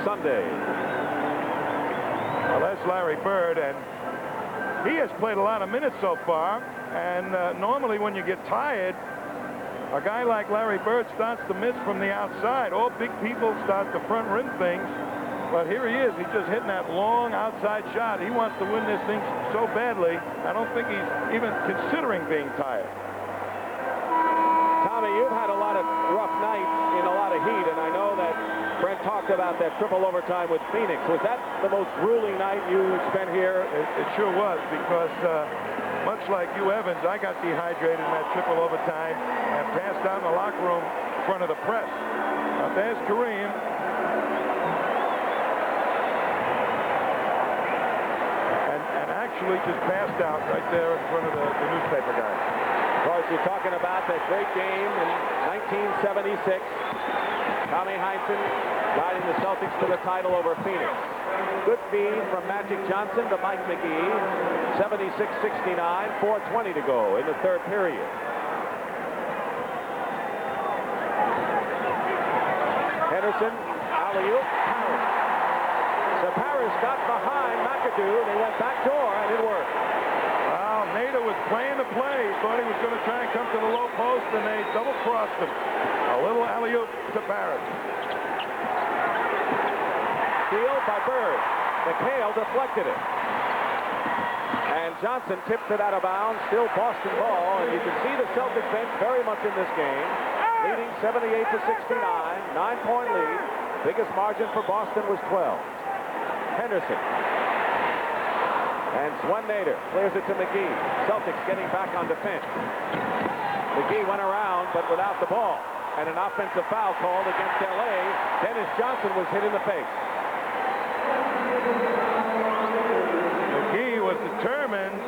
Sunday. Well, that's Larry Bird, and he has played a lot of minutes so far. And normally when you get tired, a guy like Larry Bird starts to miss from the outside. All big people start to front rim things. But here he is. He's just hitting that long outside shot. He wants to win this thing so badly, I don't think he's even considering being tired. Tommy, you've had a lot of rough nights in a lot of heat, and I know that Brent talked about that triple overtime with Phoenix. Was that the most grueling night you spent here? It sure was, because much like you, Evans, I got dehydrated in that triple overtime and passed out in the locker room in front of the press. Now there's Kareem. Actually just passed out right there in front of the newspaper guy. Of course, you're talking about that great game in 1976. Tommy Heinsohn guiding the Celtics to the title over Phoenix. Good feed from Magic Johnson to Mike McGee. 76-69, 4:20 to go in the third period. Henderson, alley-oop, Parrish. So Parrish got behind McAdoo. They went backdoor, and it worked. Well, Nader was playing the play. He thought he was going to try and come to the low post, and they double-crossed him. A little alley-oop to Parrish. Steal by Bird. McHale deflected it. And Johnson tipped it out of bounds. Still Boston ball, and you can see the Celtic bench very much in this game. Leading 78-69, 9-point lead. Biggest margin for Boston was 12. Henderson. And Swen Nader clears it to McGee. Celtics getting back on defense. McGee went around, but without the ball. And an offensive foul called against L.A. Dennis Johnson was hit in the face. McGee was determined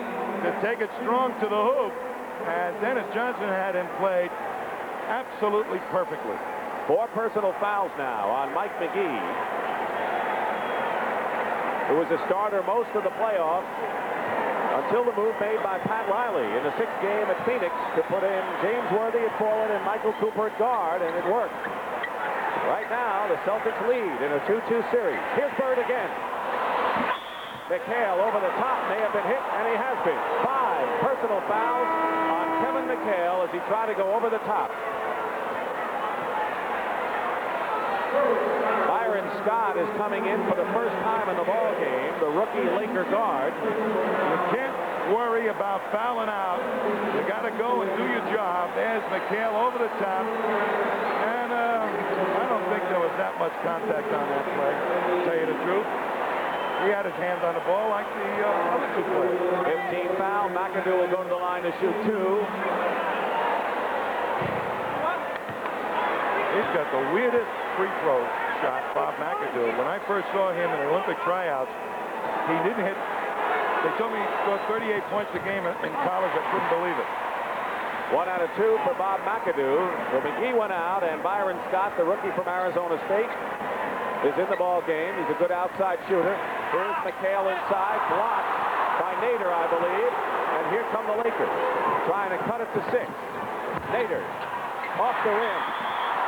to take it strong to the hoop, and Dennis Johnson had him played absolutely perfectly. 4 personal fouls now on Mike McGee, who was a starter most of the playoffs until the move made by Pat Riley in the 6th game at Phoenix to put in James Worthy at forward and Michael Cooper at guard, and it worked. Right now, the Celtics lead in a 2-2 series. Here's Bird again. McHale over the top, may have been hit, and he has been. 5 personal fouls on Kevin McHale as he tried to go over the top. Byron Scott is coming in for the first time in the ball game, the rookie Laker guard. You can't worry about fouling out. You got to go and do your job. There's McHale over the top. And I don't think there was that much contact on that play, to tell you the truth. He had his hands on the ball like the other 2 plays. 15 foul. McAdoo will go to the line to shoot 2. He's got the weirdest free throw shot, Bob McAdoo. When I first saw him in the Olympic tryouts, he didn't hit. They told me he scored 38 points a game in college. I couldn't believe it. 1 out of 2 for Bob McAdoo. Well, McGee went out, and Byron Scott, the rookie from Arizona State, is in the ball game. He's a good outside shooter. Here's McHale inside, blocked by Nader, I believe. And here come the Lakers, trying to cut it to 6. Nader off the rim.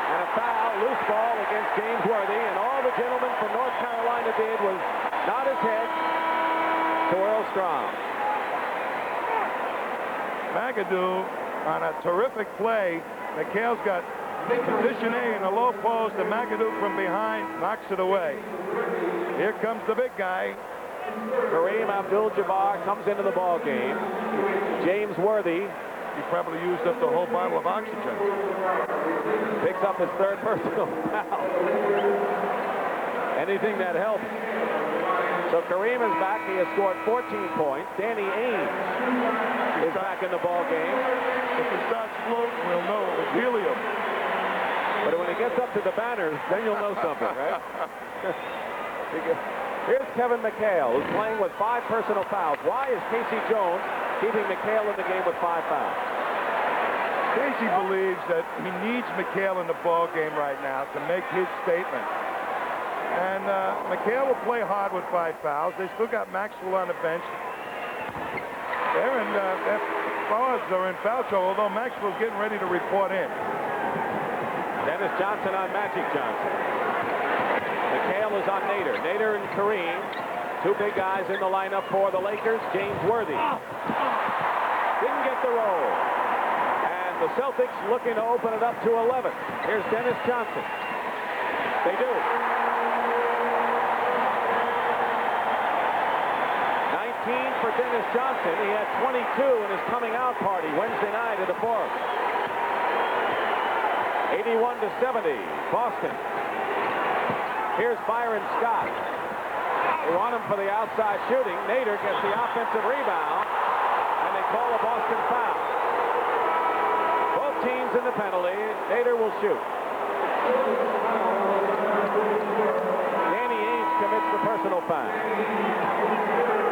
And a foul, loose ball against James Worthy. And all the gentlemen from North Carolina did was nod his head to Earl Strom. McAdoo on a terrific play. McHale's got position A in the low post, and McAdoo from behind knocks it away. Here comes the big guy. Kareem Abdul-Jabbar comes into the ball game. James Worthy, he probably used up the whole bottle of oxygen. Picks up his 3rd personal foul. Anything that helps. So Kareem is back. He has scored 14 points. Danny Ainge is back in the ball game. If he starts floating, we'll know it was helium. But when he gets up to the banners, then you'll know something, right? Here's Kevin McHale, who's playing with 5 personal fouls. Why is Casey Jones keeping McHale in the game with 5 fouls? Casey believes that he needs McHale in the ball game right now to make his statement. And McHale will play hard with 5 fouls. They still got Maxwell on the bench. Their forwards are in foul trouble, although Maxwell's getting ready to report in. Dennis Johnson on Magic Johnson. McHale is on Nader. Nader and Kareem, 2 big guys in the lineup for the Lakers. James Worthy didn't get the roll. And the Celtics looking to open it up to 11. Here's Dennis Johnson. They do. 19 for Dennis Johnson. He had 22 in his coming out party Wednesday night at the Forum. 81-70, Boston. Here's Byron Scott. They want him for the outside shooting. Nader gets the offensive rebound, and they call a Boston foul. Both teams in the penalty. Nader will shoot. Danny Ainge commits the personal foul.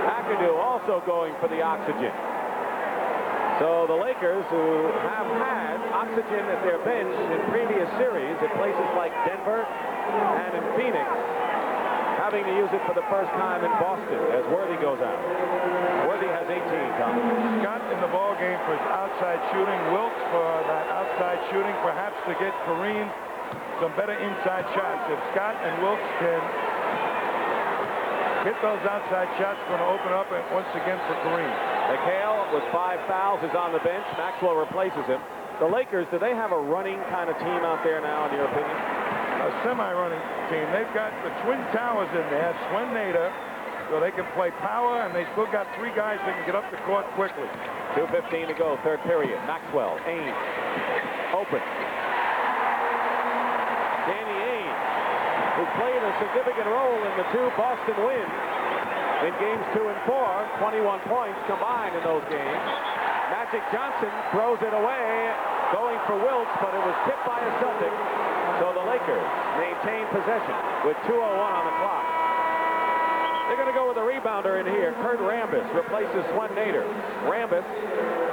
McAdoo also going for the oxygen. So the Lakers, who have had oxygen at their bench in previous series at places like Denver and in Phoenix, having to use it for the first time in Boston as Worthy goes out. Worthy has 18, Tom. Scott in the ball game for his outside shooting. Wilkes for that outside shooting, perhaps to get Kareem some better inside shots. If Scott and Wilkes can hit those outside shots, going to open up once again for Kareem. McHale with 5 fouls is on the bench. Maxwell replaces him. The Lakers, do they have a running kind of team out there now, in your opinion? A semi-running team. They've got the Twin Towers in there, Swen Nader, so they can play power, and they still got 3 guys that can get up the court quickly. 2:15 to go, 3rd period. Maxwell, Ainge, open. Danny Ainge, who played a significant role in the 2 Boston wins in games 2 and 4, 21 points combined in those games. Magic Johnson throws it away, going for Wilkes, but it was tipped by a Celtic. So the Lakers maintain possession with 2:01 on the clock. They're going to go with a rebounder in here. Kurt Rambis replaces Swen Nader. Rambis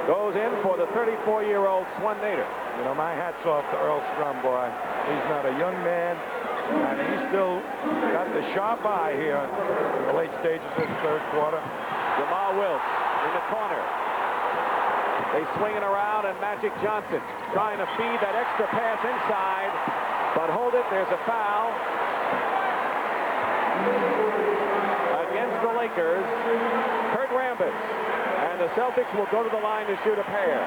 goes in for the 34-year-old Swen Nader. You know, my hat's off to Earl Strum, boy. He's not a young man, and he's still got the sharp eye here in the late stages of this third quarter. Jamal Wilkes in the corner. They swing it around, and Magic Johnson trying to feed that extra pass inside, but hold it. There's a foul against the Lakers. Kurt Rambis, and the Celtics will go to the line to shoot a pair.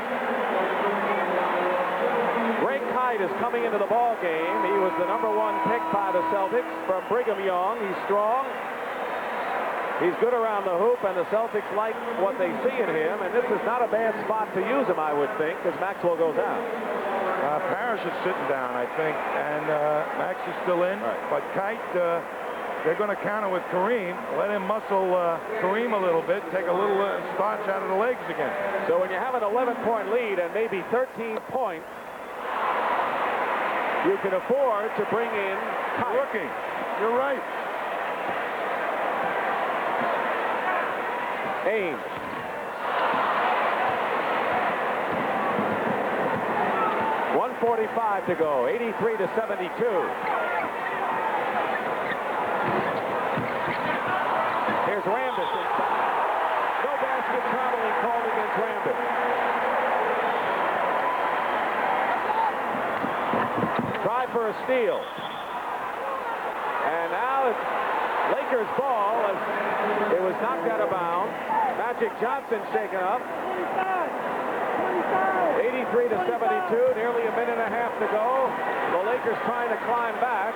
Greg Kite is coming into the ball game. He was the #1 pick by the Celtics from Brigham Young. He's strong. He's good around the hoop, and the Celtics like what they see in him, and this is not a bad spot to use him, I would think, because Maxwell goes out. Parrish is sitting down, I think, and Max is still in. Right. But Kite, they're going to counter with Kareem. Let him muscle Kareem a little bit, take a little starch out of the legs again. So when you have an 11-point lead and maybe 13 points, you can afford to bring in Kite. Rookie. You're right. Ames. .145 to go, 83-72. Here's Rambis inside. No basket traveling called against Rambis. Try for a steal. And now it's Lakers ball as it was knocked out of bounds. Magic Johnson shaken up. 83-72, nearly a minute and a half to go. The Lakers trying to climb back.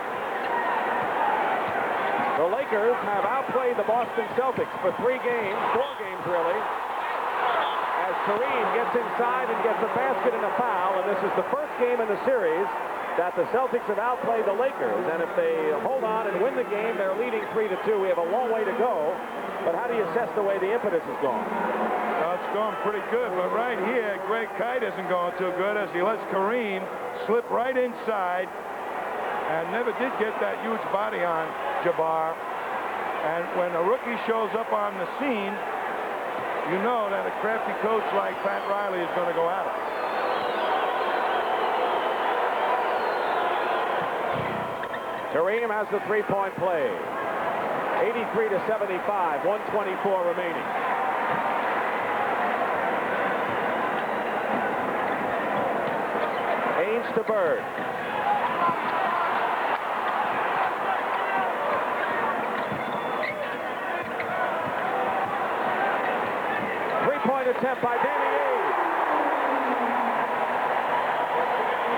The Lakers have outplayed the Boston Celtics for 4 games really, as Kareem gets inside and gets a basket and a foul, and this is the first game in the series that the Celtics have outplayed the Lakers, and if they hold on and win the game, they're leading 3-2. We have a long way to go, but how do you assess the way the impetus is going? It's going pretty good, but right here, Greg Kite isn't going too good as he lets Kareem slip right inside and never did get that huge body on Jabbar. And when a rookie shows up on the scene, you know that a crafty coach like Pat Riley is going to go at it. Kareem has the three-point play. 83-75, 124 remaining. Ainge to Bird. Three-point attempt by Danny Ainge.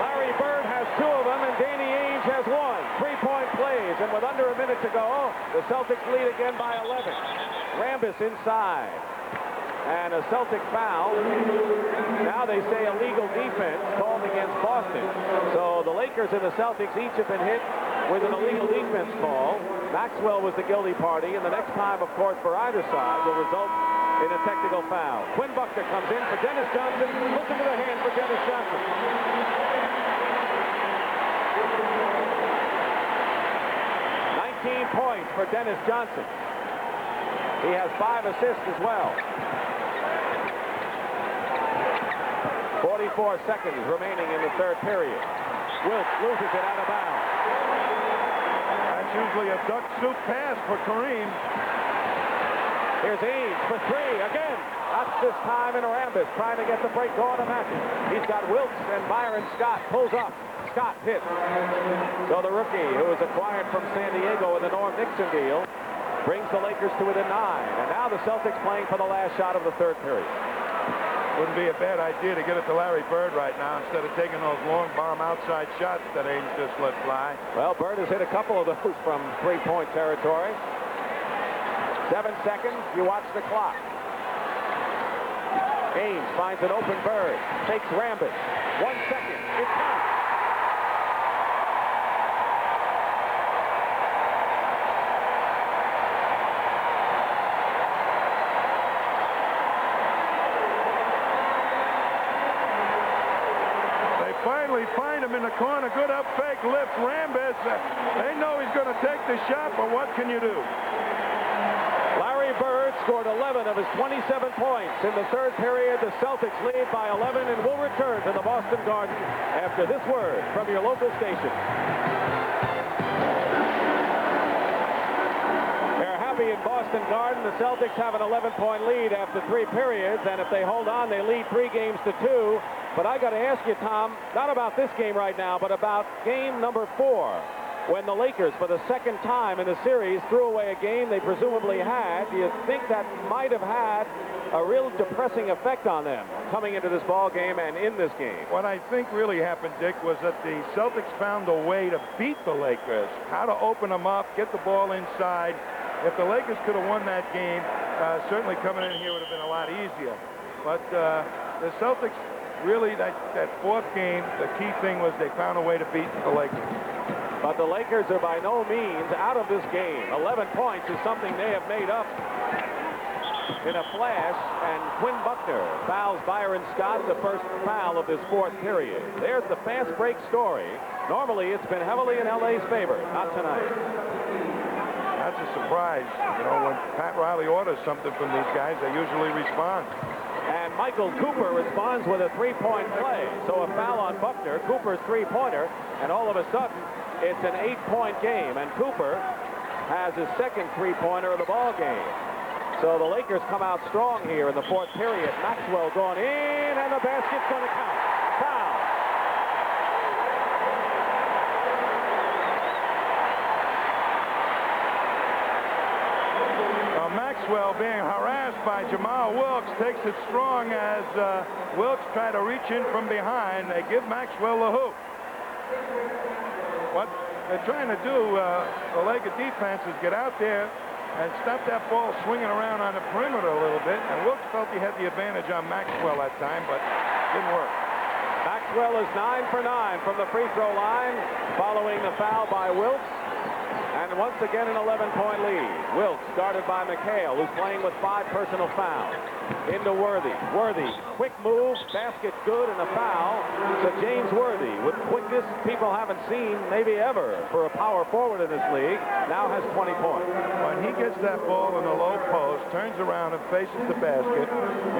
Larry Bird has 2 of them, and Danny Ainge has 1. Three-point plays, and with under a minute to go, the Celtics lead again by 11. Rambis inside. And a Celtic foul. Now they say illegal defense called against Boston. So the Lakers and the Celtics each have been hit with an illegal defense call. Maxwell was the guilty party, and the next time, of course, for either side will result in a technical foul. Quinn Buckner comes in for Dennis Johnson. Listen to the hand for Dennis Johnson. 19 points for Dennis Johnson. He has 5 assists as well. 44 seconds remaining in the third period. Wilkes loses it out of bounds. That's usually a duck soup pass for Kareem. Here's Ainge for 3 again. Not this time in Rambis trying to get the break going to match it. He's got Wilkes and Byron Scott pulls up. Scott hits. So the rookie, who was acquired from San Diego in the Norm Nixon deal, brings the Lakers to within 9. And now the Celtics playing for the last shot of the third period. Wouldn't be a bad idea to get it to Larry Bird right now instead of taking those long bomb outside shots that Ainge just let fly. Well, Bird has hit a couple of those from three-point territory. 7 seconds. You watch the clock. Ainge finds an open Bird. Takes Rambis. 1 second. It counts. Finally find him in the corner. Good up fake lift. Rambis. They know he's going to take the shot, but what can you do? scored 11 of his 27 points. In the third period, the Celtics lead by 11 and will return to the Boston Garden after this word from your local station. They're happy in Boston Garden. The Celtics have an 11-point lead after 3 periods, and if they hold on, they lead 3 games to 2. But I got to ask you, Tom, not about this game right now, but about game number 4. When the Lakers, for the second time in the series, threw away a game they presumably had. Do you think that might have had a real depressing effect on them coming into this ball game and in this game? What I think really happened, Dick, was that the Celtics found a way to beat the Lakers, how to open them up, get the ball inside. If the Lakers could have won that game, certainly coming in here would have been a lot easier. But the Celtics, really, that 4th game, the key thing was they found a way to beat the Lakers. But the Lakers are by no means out of this game. 11 points is something they have made up in a flash, and Quinn Buckner fouls Byron Scott, the first foul of this 4th period. There's the fast break story. Normally, it's been heavily in LA's favor. Not tonight. That's a surprise. You know, when Pat Riley orders something from these guys, they usually respond. And Michael Cooper responds with a 3-point play. So a foul on Buckner, Cooper's 3-pointer, and all of a sudden, it's an 8-point game, and Cooper has his second 3-pointer of the ball game. So the Lakers come out strong here in the 4th period. Maxwell going in, and the basket's going to count. Foul. Maxwell being harassed by Jamal Wilkes takes it strong as Wilkes try to reach in from behind. They give Maxwell the hoop. What they're trying to do, the Laker defense, is get out there and stop that ball swinging around on the perimeter a little bit. And Wilkes felt he had the advantage on Maxwell that time, but didn't work. Maxwell is 9 for 9 from the free throw line following the foul by Wilkes. And once again, an 11-point lead. Wilkes guarded by McHale, who's playing with 5 personal fouls. Into Worthy. Worthy, quick move, basket good, and a foul. So James Worthy, with quickness people haven't seen maybe ever for a power forward in this league, now has 20 points. When he gets that ball in the low post, turns around and faces the basket,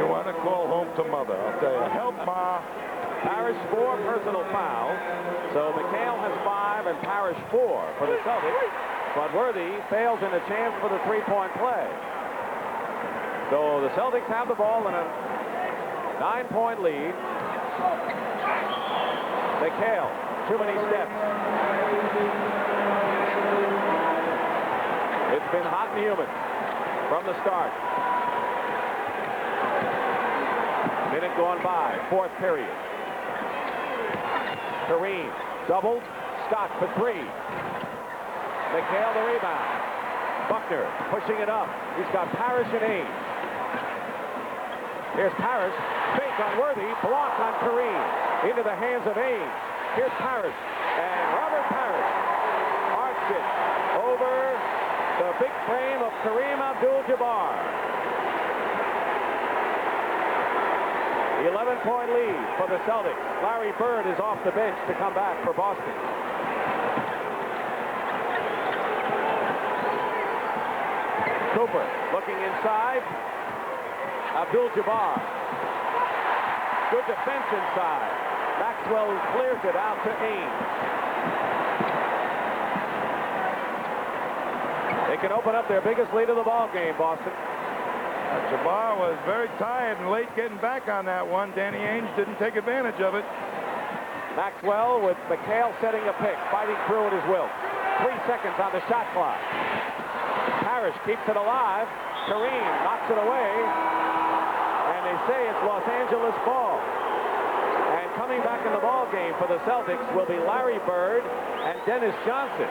you want to call home to mother. I'll tell you, help Ma. Parrish 4 personal fouls. So McHale has 5 and Parrish 4 for the Celtics. But Worthy fails in a chance for the 3-point play. So the Celtics have the ball in a 9-point lead. McHale, too many steps. It's been hot and humid from the start. Minute gone by, 4th period. Kareem doubled. Scott for 3. McHale the rebound. Buckner pushing it up. He's got Parrish and Ames. Here's Parrish. Fake on Worthy. Blocked on Kareem. Into the hands of Ames. Here's Parrish. And Robert Parrish arcs it over the big frame of Kareem Abdul-Jabbar. 11-point lead for the Celtics. Larry Bird is off the bench to come back for Boston. Cooper looking inside. Abdul-Jabbar. Good defense inside. Maxwell clears it out to Ames. They can open up their biggest lead of the ball game, Boston. Jabbar was very tired and late getting back on that one. Danny Ainge didn't take advantage of it. Maxwell with McHale setting a pick, fighting through it as Wilkes. 3 seconds on the shot clock. Parrish keeps it alive. Kareem knocks it away. And they say it's Los Angeles ball. And coming back in the ball game for the Celtics will be Larry Bird and Dennis Johnson,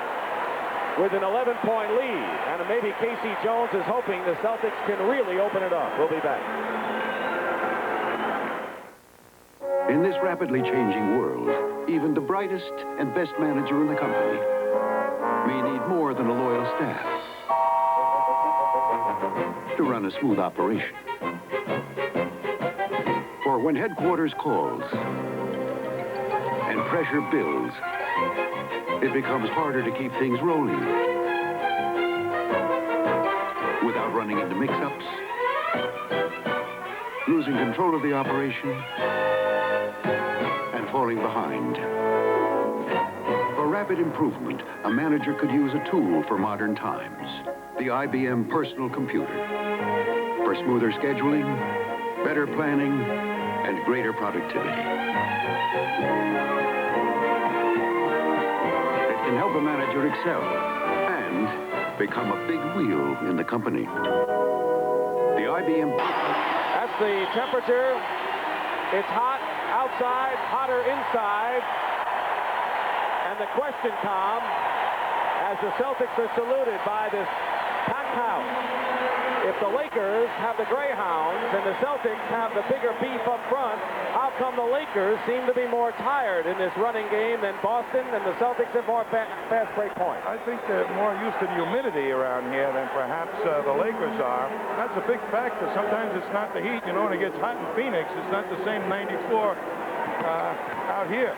with an 11-point lead. And maybe Casey Jones is hoping the Celtics can really open it up. We'll be back. In this rapidly changing world, even the brightest and best manager in the company may need more than a loyal staff to run a smooth operation. For when headquarters calls and pressure builds, it becomes harder to keep things rolling without running running into mix-ups, losing control of the operation, and falling behind. For rapid improvement, a manager could use a tool for modern times, the IBM personal computer. For smoother scheduling, better planning, and greater productivity. It can help a manager excel and become a big wheel in the company. The IBM... That's the temperature. It's hot outside, hotter inside. And the question, Tom, as the Celtics are saluted by this packed house, if the Lakers have the Greyhounds and the Celtics have the bigger beef up front, how come the Lakers seem to be more tired in this running game than Boston, and the Celtics have more fast break points? I think they're more used to the humidity around here than perhaps the Lakers are. That's a big factor. Sometimes it's not the heat. You know, when it gets hot in Phoenix, it's not the same 94 out here.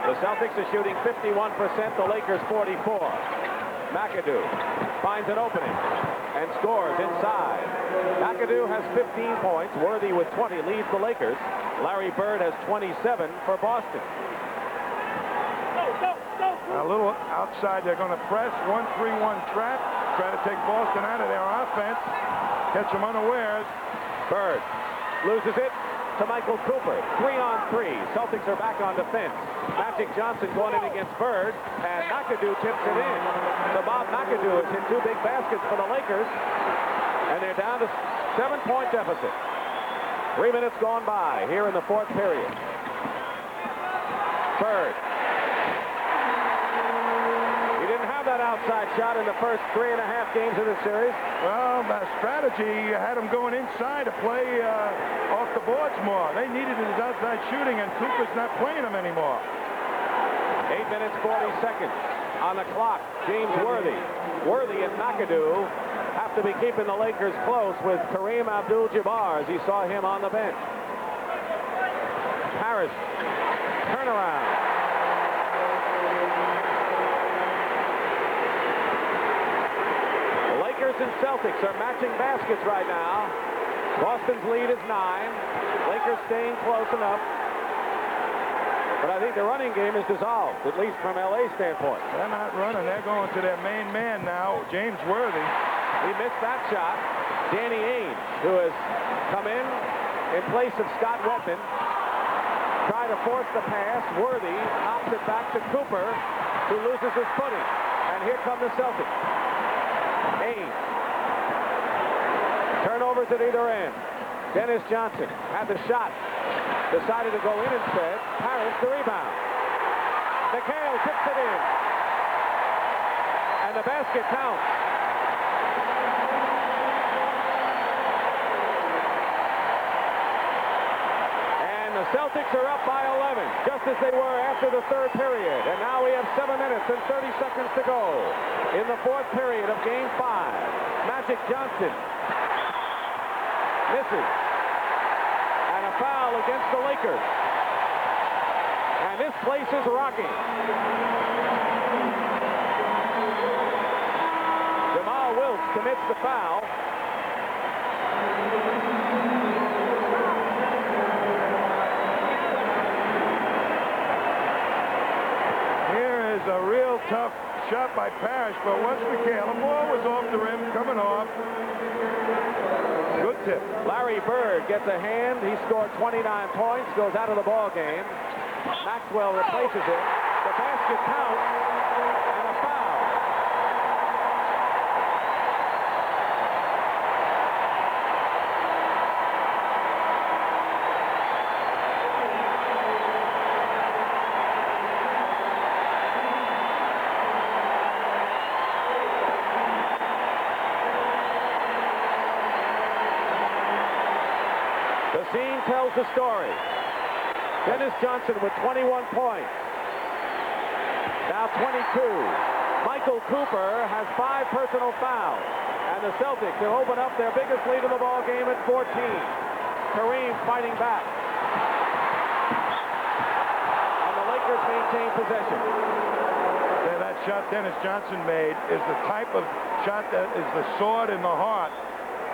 The Celtics are shooting 51%, the Lakers 44. McAdoo finds an opening and scores inside. McAdoo has 15 points. Worthy with 20 leads the Lakers. Larry Bird has 27 for Boston. A little outside, they're going to press 1-3-1 trap, try to take Boston out of their offense, catch them unawares. Bird loses it to Michael Cooper. 3-on-3. Celtics are back on defense. Magic Johnson going in against Bird, and McAdoo tips it in. So Bob McAdoo has hit 2 big baskets for the Lakers, and they're down to 7-point deficit. 3 minutes gone by here in the 4th period. Bird. He didn't have that outside shot in the first 3.5 games of the series. Well, the strategy had him going inside to play off the boards more. They needed his outside shooting, and Cooper's not playing him anymore. 8 minutes, 40 seconds on the clock. James Worthy. Worthy and McAdoo have to be keeping the Lakers close with Kareem Abdul-Jabbar as he saw him on the bench. Harris. Turnaround. The Lakers and Celtics are matching baskets right now. Boston's lead is 9. Lakers staying close enough. But I think the running game is dissolved, at least from LA's standpoint. They're not running. They're going to their main man now, James Worthy. He missed that shot. Danny Ainge, who has come in place of Scott Wetman, tried to force the pass. Worthy knocks it back to Cooper, who loses his footing. And here come the Celtics. Ainge. Turnovers at either end. Dennis Johnson had the shot. Decided to go in instead. Harris the rebound. McHale tips it in. And the basket counts. And the Celtics are up by 11, just as they were after the 3rd period. And now we have 7 minutes and 30 seconds to go in the 4th period of Game 5. Magic Johnson misses. Foul against the Lakers. And this place is rocking. Jamal Wilkes commits the foul. Here is a real tough shot by Parrish, but once McHale, the ball was off the rim, coming off. Good tip. Larry Bird gets a hand. He scored 29 points, goes out of the ball game. Maxwell replaces him. The basket counts, and a foul. The scene tells the story. Dennis Johnson with 21 points. Now 22. Michael Cooper has 5 personal fouls. And the Celtics have opened up their biggest lead in the ball game at 14. Kareem fighting back. And the Lakers maintain possession. Yeah, that shot Dennis Johnson made is the type of shot that is the sword in the heart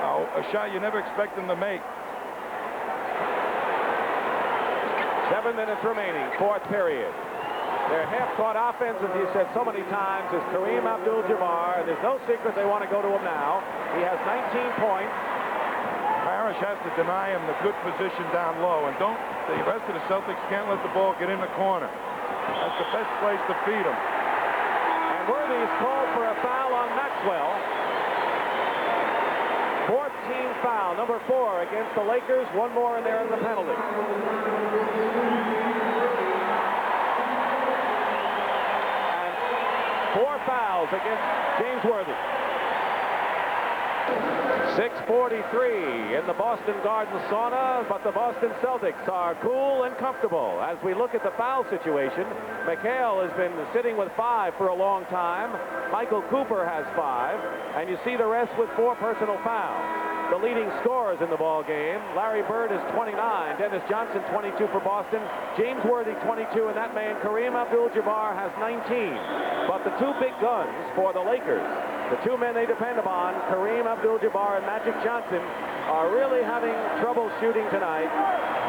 a shot you never expect them to make. 7 minutes remaining, fourth period. Their half-court offense, as you said so many times, is Kareem Abdul-Jabbar, and there's no secret they want to go to him now. He has 19 points. Parrish has to deny him the good position down low, and the rest of the Celtics can't let the ball get in the corner. That's the best place to feed him. And Worthy is called for a foul on Maxwell. 14th foul, number 4 against the Lakers. One more in there in the penalty. And 4 fouls against James Worthy. 6:43 in the Boston Garden sauna, but the Boston Celtics are cool and comfortable. As we look at the foul situation, McHale has been sitting with 5 for a long time. Michael Cooper has 5, and you see the rest with 4 personal fouls. The leading scorers in the ball game, Larry Bird is 29, Dennis Johnson 22 for Boston, James Worthy 22, and that man Kareem Abdul-Jabbar has 19. But the 2 big guns for the Lakers, the 2 men they depend upon, Kareem Abdul-Jabbar and Magic Johnson, are really having trouble shooting tonight.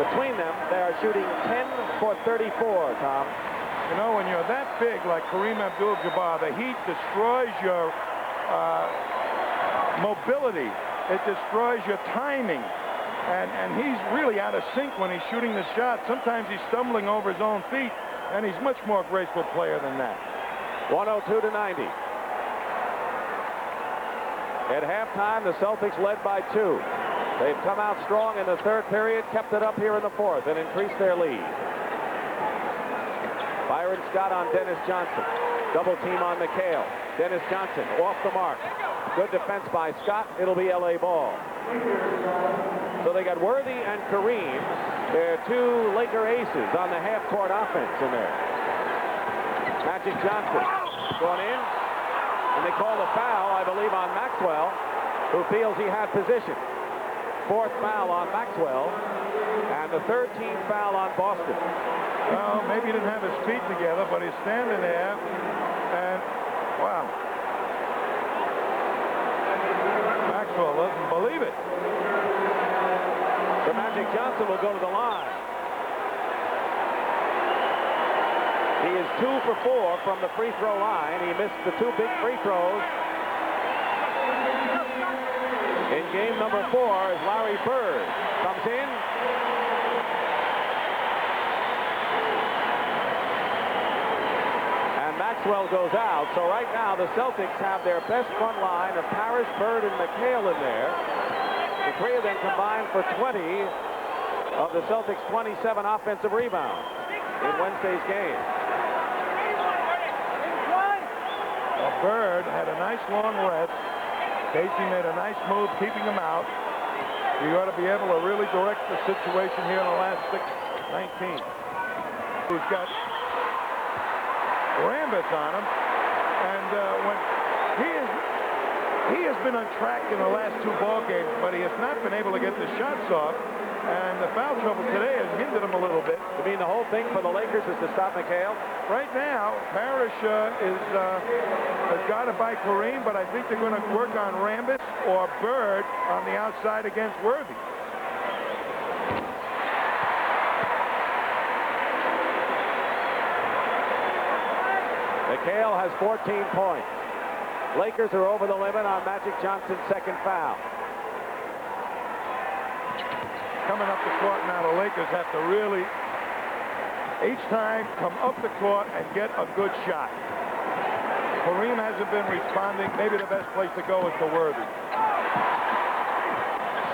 Between them, they are shooting 10 for 34, Tom. You know, when you're that big like Kareem Abdul-Jabbar, the heat destroys your mobility. It destroys your timing. And he's really out of sync when he's shooting the shot. Sometimes he's stumbling over his own feet, and he's much more graceful player than that. 102-90. At halftime, the Celtics led by 2. They've come out strong in the third period, kept it up here in the fourth, and increased their lead. Byron Scott on Dennis Johnson. Double team on McHale. Dennis Johnson off the mark. Good defense by Scott. It'll be LA ball. So they got Worthy and Kareem. They're 2 Laker aces on the half-court offense in there. Magic Johnson going in. And they call a foul, I believe, on Maxwell, who feels he had position. 4th foul on Maxwell. And the 13th foul on Boston. Well, maybe he didn't have his feet together, but he's standing there. And, wow. Maxwell doesn't believe it. So Magic Johnson will go to the line. He is 2 for 4 from the free throw line. He missed the 2 big free throws. In game number 4 as Larry Bird comes in. And Maxwell goes out. So right now the Celtics have their best front line of Parrish, Bird, and McHale in there. The 3 of them combined for 20 of the Celtics' 27 offensive rebounds in Wednesday's game. Bird had a nice long rest. Casey made a nice move keeping him out. You ought to be able to really direct the situation here in the last 6:19. Who's got Rambis on him. And when he has been on track in the last 2 ball games, but he has not been able to get the shots off. And the foul trouble today has hindered him a little bit. You mean the whole thing for the Lakers is to stop McHale? Right now, Parrish has got it by Kareem, but I think they're going to work on Rambis or Bird on the outside against Worthy. McHale has 14 points. Lakers are over the limit on Magic Johnson's 2nd foul. Coming up the court now, the Lakers have to really, each time, come up the court and get a good shot. Kareem hasn't been responding. Maybe the best place to go is to Worthy.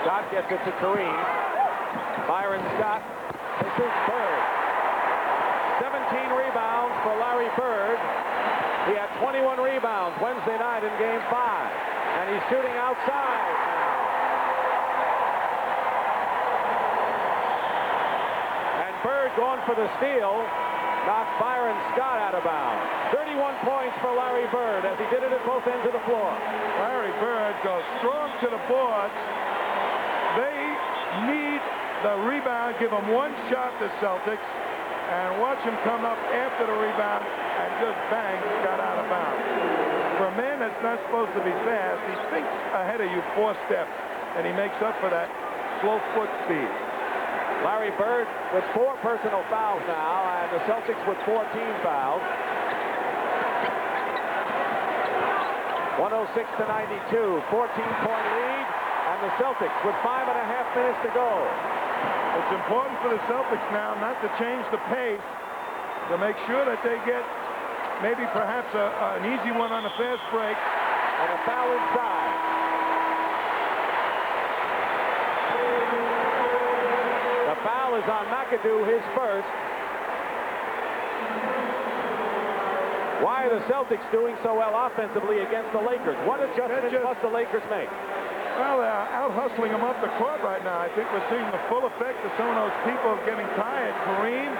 Scott gets it to Kareem. Byron Scott. This is Bird. 17 rebounds for Larry Bird. He had 21 rebounds Wednesday night in Game 5. And he's shooting outside now. And Bird going for the steal. Knocked Byron Scott out of bounds. 31 points for Larry Bird as he did it at both ends of the floor. Larry Bird goes strong to the boards. They need the rebound. Give him one shot, the Celtics. And watch him come up after the rebound and just bang, got out of bounds. For a man that's not supposed to be fast, he thinks ahead of you 4 steps. and he makes up for that slow foot speed. Larry Bird with 4 personal fouls now, and the Celtics with 14 fouls. 106-92, 14-point lead, and the Celtics with 5.5 minutes to go. It's important for the Celtics now not to change the pace, to make sure that they get maybe perhaps an easy one on a fast break. And a foul inside. The foul is on McAdoo, his first. Why are the Celtics doing so well offensively against the Lakers? What adjustments must the Lakers make? Well, they're out-hustling them up the court right now. I think we're seeing the full effect of some of those people getting tired. Kareem,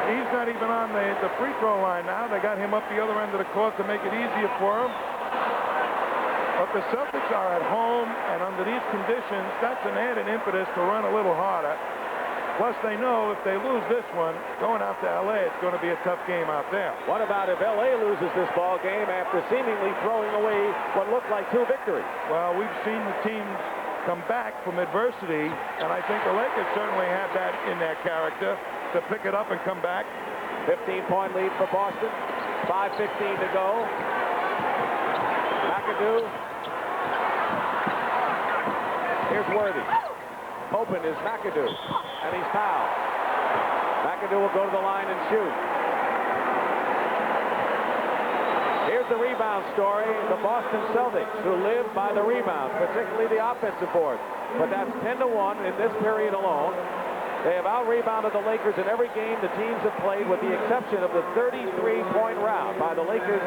he's not even on the free throw line now. They got him up the other end of the court to make it easier for him. But the Celtics are at home, and under these conditions, that's an added impetus to run a little harder. Plus, they know if they lose this one, going out to L.A., it's going to be a tough game out there. What about if L.A. loses this ball game after seemingly throwing away what looked like 2 victories? Well, we've seen the teams come back from adversity, and I think the Lakers certainly have that in their character to pick it up and come back. 15-point lead for Boston. 5:15 to go. McAdoo. Here's Worthy. Open is McAdoo, and he's fouled. McAdoo will go to the line and shoot. Here's the rebound story. The Boston Celtics, who live by the rebound, particularly the offensive board. But that's 10-1 in this period alone. They have out-rebounded the Lakers in every game the teams have played, with the exception of the 33-point rout by the Lakers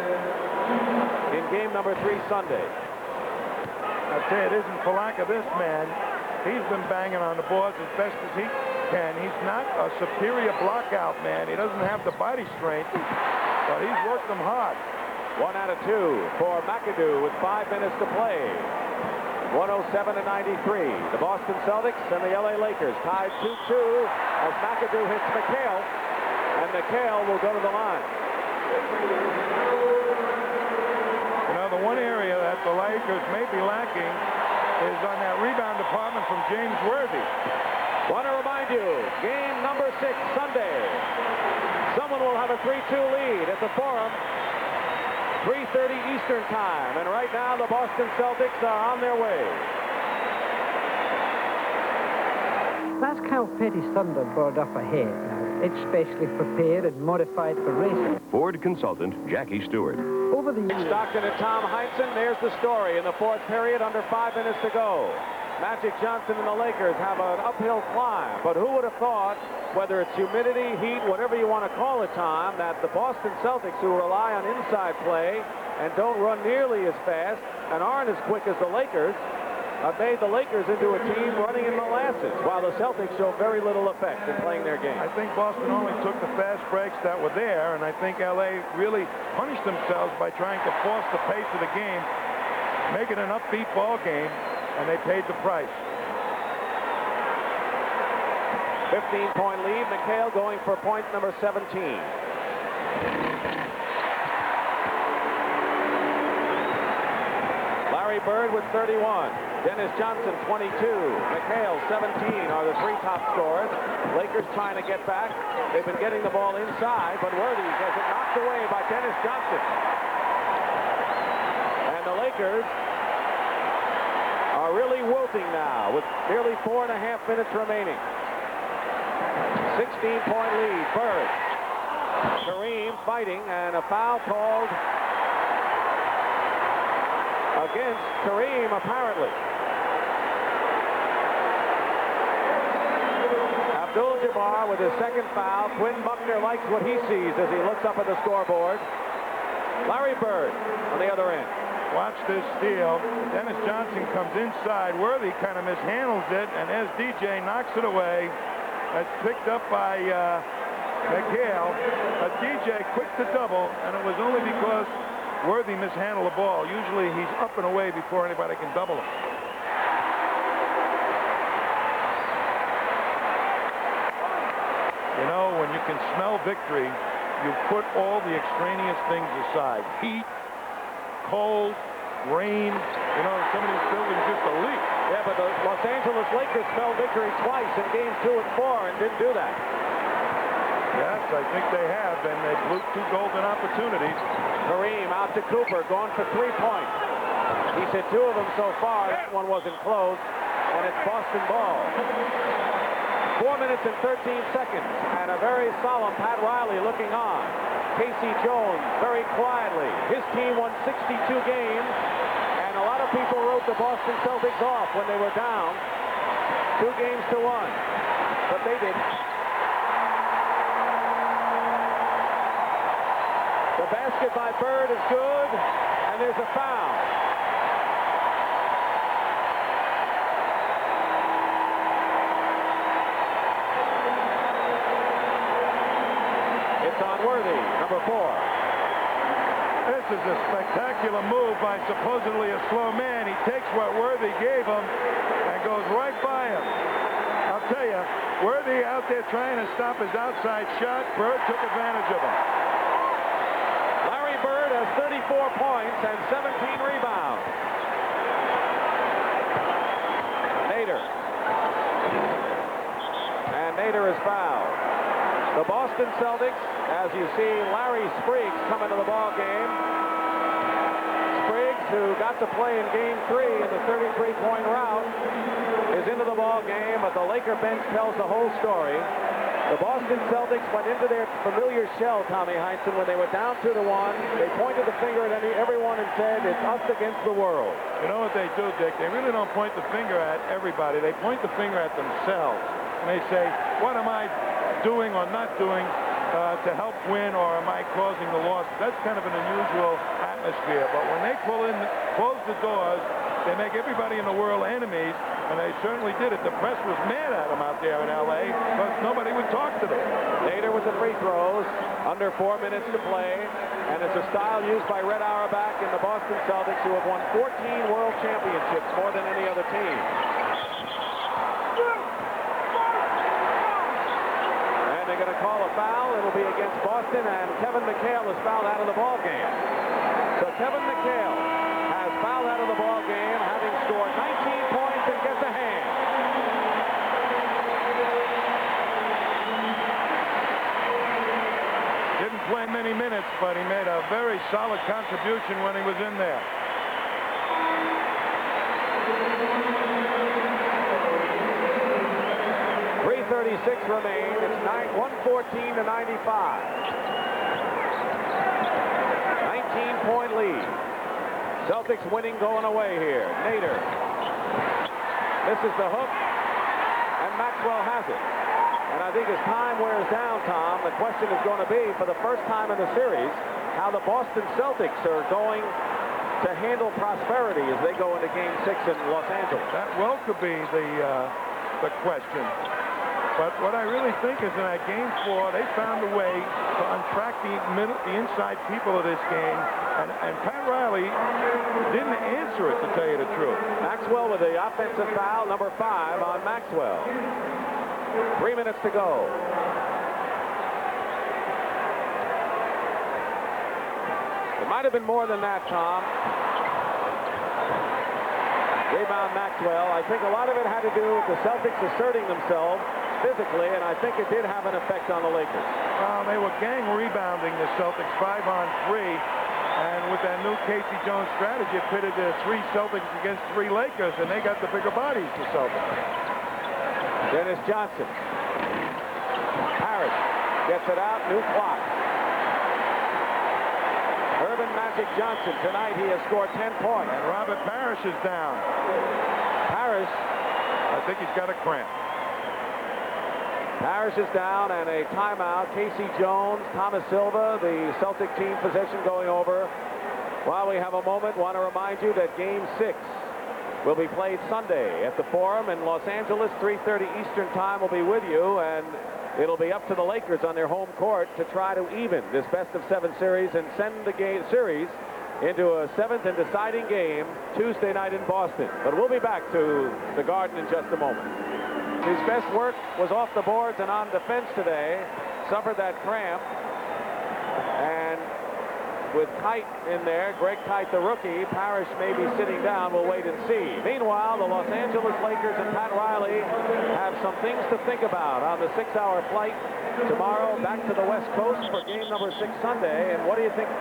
in game number 3 Sunday. I'd say it isn't for lack of this man. He's been banging on the boards as best as he can. He's not a superior blockout man. He doesn't have the body strength, but he's worked them hard. 1 out of 2 for McAdoo with 5 minutes to play. 107-93. The Boston Celtics and the LA Lakers tied 2-2 as McAdoo hits McHale, and McHale will go to the line. You know, the one area that the Lakers may be lacking is on that rebound department from James Worthy. Want to remind you, game number 6 Sunday. Someone will have a 3-2 lead at the Forum. 3:30 Eastern time, and right now the Boston Celtics are on their way. That's Cal Petty's Thunderbird up ahead now. It's specially prepared and modified for racing. Ford consultant Jackie Stewart. Over the years. Stockton and Tom Heinsohn, there's the story in the 4th period, under 5 minutes to go. Magic Johnson and the Lakers have an uphill climb, but who would have thought, whether it's humidity, heat, whatever you want to call it, Tom, that the Boston Celtics, who rely on inside play and don't run nearly as fast and aren't as quick as the Lakers, have made the Lakers into a team running in molasses, while the Celtics show very little effect in playing their game. I think Boston only took the fast breaks that were there, and I think L.A. really punished themselves by trying to force the pace of the game, make it an upbeat ball game, and they paid the price. 15-point lead. McHale going for point number 17. Larry Bird with 31. Dennis Johnson, 22. McHale, 17 are the 3 top scorers. Lakers trying to get back. They've been getting the ball inside, but Worthy gets it knocked away by Dennis Johnson. And the Lakers are really wilting now with nearly 4.5 minutes remaining. 16-point lead. Bird. Kareem fighting, and a foul called against Kareem, apparently. Abdul-Jabbar with his second foul. Quinn Buckner likes what he sees as he looks up at the scoreboard. Larry Bird on the other end. Watch this steal. Dennis Johnson comes inside. Worthy kind of mishandles it, and as DJ knocks it away, that's picked up by McHale. DJ quick to double, and it was only because Worthy mishandled the ball. Usually he's up and away before anybody can double him. You know, when you can smell victory, you put all the extraneous things aside. Heat, cold, rain. You know, some of these buildings just a leak. Yeah, but the Los Angeles Lakers spelled victory twice in games 2 and 4 and didn't do that. Yes, I think they have, and they blew 2 golden opportunities. Kareem out to Cooper, going for 3 points. He's hit 2 of them so far. That one wasn't close, and it's Boston ball. 4 minutes and 13 seconds, and a very solemn Pat Riley looking on. Casey Jones very quietly. His team won 62 games, and a lot of people wrote the Boston Celtics off when they were down 2 games to 1, but they didn't. The basket by Bird is good, and there's a foul. It's on Worthy, number 4. This is a spectacular move by supposedly a slow man. He takes what Worthy gave him and goes right by him. I'll tell you, Worthy out there trying to stop his outside shot. Bird took advantage of him. Larry Bird has 34 points and 17 rebounds. Nader. And Nader is fouled. The Boston Celtics, as you see, Larry Spriggs come into the ball game. Spriggs, who got to play in Game 3 in the 33-point rout, is into the ball game, but the Laker bench tells the whole story. The Boston Celtics went into their familiar shell, Tommy Heinsohn, when they were down 2-1. They pointed the finger at everyone and said, it's us against the world. You know what they do, Dick? They really don't point the finger at everybody. They point the finger at themselves. And they say, what am I doing or not doing to help win, or am I causing the loss? That's kind of an unusual atmosphere. But when they close the doors, they make everybody in the world enemies, and they certainly did it. The press was mad at them out there in L.A. because nobody would talk to them. Nader with the free throws, under 4 minutes to play, and it's a style used by Red Auerbach and the Boston Celtics, who have won 14 world championships, more than any other team. They're going to call a foul. It'll be against Boston, and Kevin McHale is fouled out of the ball game. So Kevin McHale has fouled out of the ball game, having scored 19 points and gets a hand. Didn't play many minutes, but he made a very solid contribution when he was in there. 3:36 remain. It's 114 to 95. 19-point lead. Celtics winning going away here. Nader misses the hook, and Maxwell has it. And I think as time wears down, Tom, the question is going to be, for the first time in the series, how the Boston Celtics are going to handle prosperity as they go into Game 6 in Los Angeles. That well could be the question. But what I really think is in that Game 4, they found a way to untrack the inside people of this game, and Pat Riley didn't answer it, to tell you the truth. Maxwell with the offensive foul, number 5 on Maxwell. 3 minutes to go. It might have been more than that, Tom. Rebound Maxwell. I think a lot of it had to do with the Celtics asserting themselves physically, and I think it did have an effect on the Lakers. Well, they were gang rebounding the Celtics 5-on-3, and with that new Casey Jones strategy, it pitted the 3 Celtics against 3 Lakers, and they got the bigger bodies, the Celtics. Dennis Johnson. Harris gets it out, new clock. Urban Magic Johnson, tonight he has scored 10 points. And Robert Parrish is down. Parrish. I think he's got a cramp. Parrish is down, and a timeout. Casey Jones, Thomas Silva, the Celtic team possession going over. While we have a moment, want to remind you that Game 6 will be played Sunday at the Forum in Los Angeles. 3:30 Eastern time will be with you, and it'll be up to the Lakers on their home court to try to even this best-of-7 series and send the series into a 7th and deciding game Tuesday night in Boston. But we'll be back to the Garden in just a moment. His best work was off the boards and on defense today. Suffered that cramp. And with Kite in there. Greg Kite, the rookie. Parrish may be sitting down. We'll wait and see. Meanwhile, the Los Angeles Lakers and Pat Riley have some things to think about on the 6-hour flight tomorrow back to the West Coast for game number 6 Sunday. And what do you think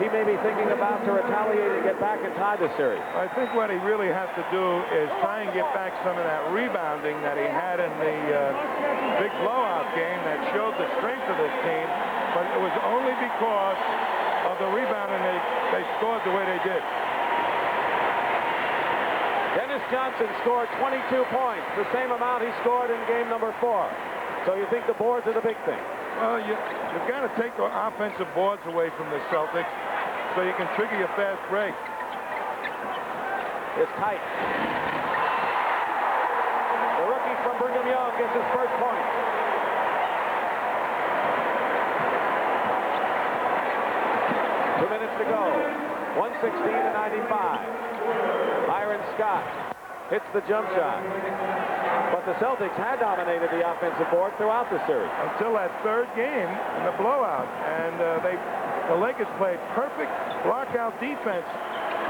he may be thinking about to retaliate and get back and tie this series? I think what he really has to do is try and get back some of that rebounding that he had in the big blowout game that showed the strength of this team, but it was only because of the rebounding they scored the way they did. Dennis Johnson scored 22 points, the same amount he scored in game number 4. So you think the boards are the big thing? Well, you've got to take the offensive boards away from the Celtics so you can trigger your fast break. It's tight. The rookie from Brigham Young gets his first point. Two minutes to go. 116-95. Byron Scott hits the jump shot. But the Celtics had dominated the offensive board throughout the series. Until that third game in the blowout. And the Lakers played perfect lockout defense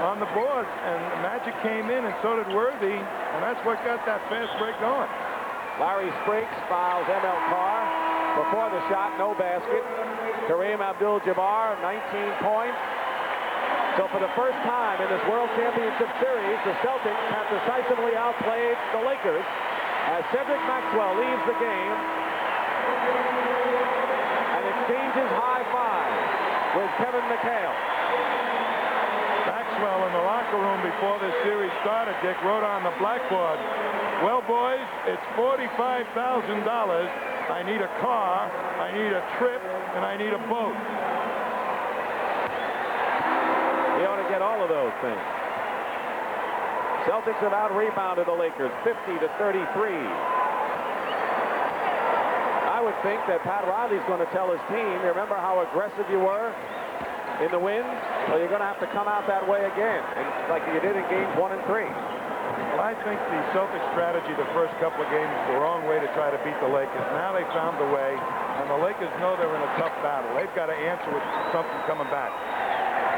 on the boards. And the Magic came in, and so did Worthy. And that's what got that fast break going. Larry Spriggs fouls M.L. Carr. Before the shot, no basket. Kareem Abdul-Jabbar, 19 points. So for the first time in this World Championship Series, the Celtics have decisively outplayed the Lakers as Cedric Maxwell leaves the game and exchanges high fives with Kevin McHale. Maxwell in the locker room before this series started, Dick, wrote on the blackboard, "Well, boys, it's $45,000. I need a car, I need a trip, and I need a boat." He ought to get all of those things. Celtics have out-rebounded the Lakers 50-33. I would think that Pat Riley's going to tell his team, remember how aggressive you were in the wins? Well, you're going to have to come out that way again, and like you did in games 1 and 3. Well, I think the Celtics strategy the first couple of games is the wrong way to try to beat the Lakers. Now they found a way, and the Lakers know they're in a tough battle. They've got to answer with something coming back.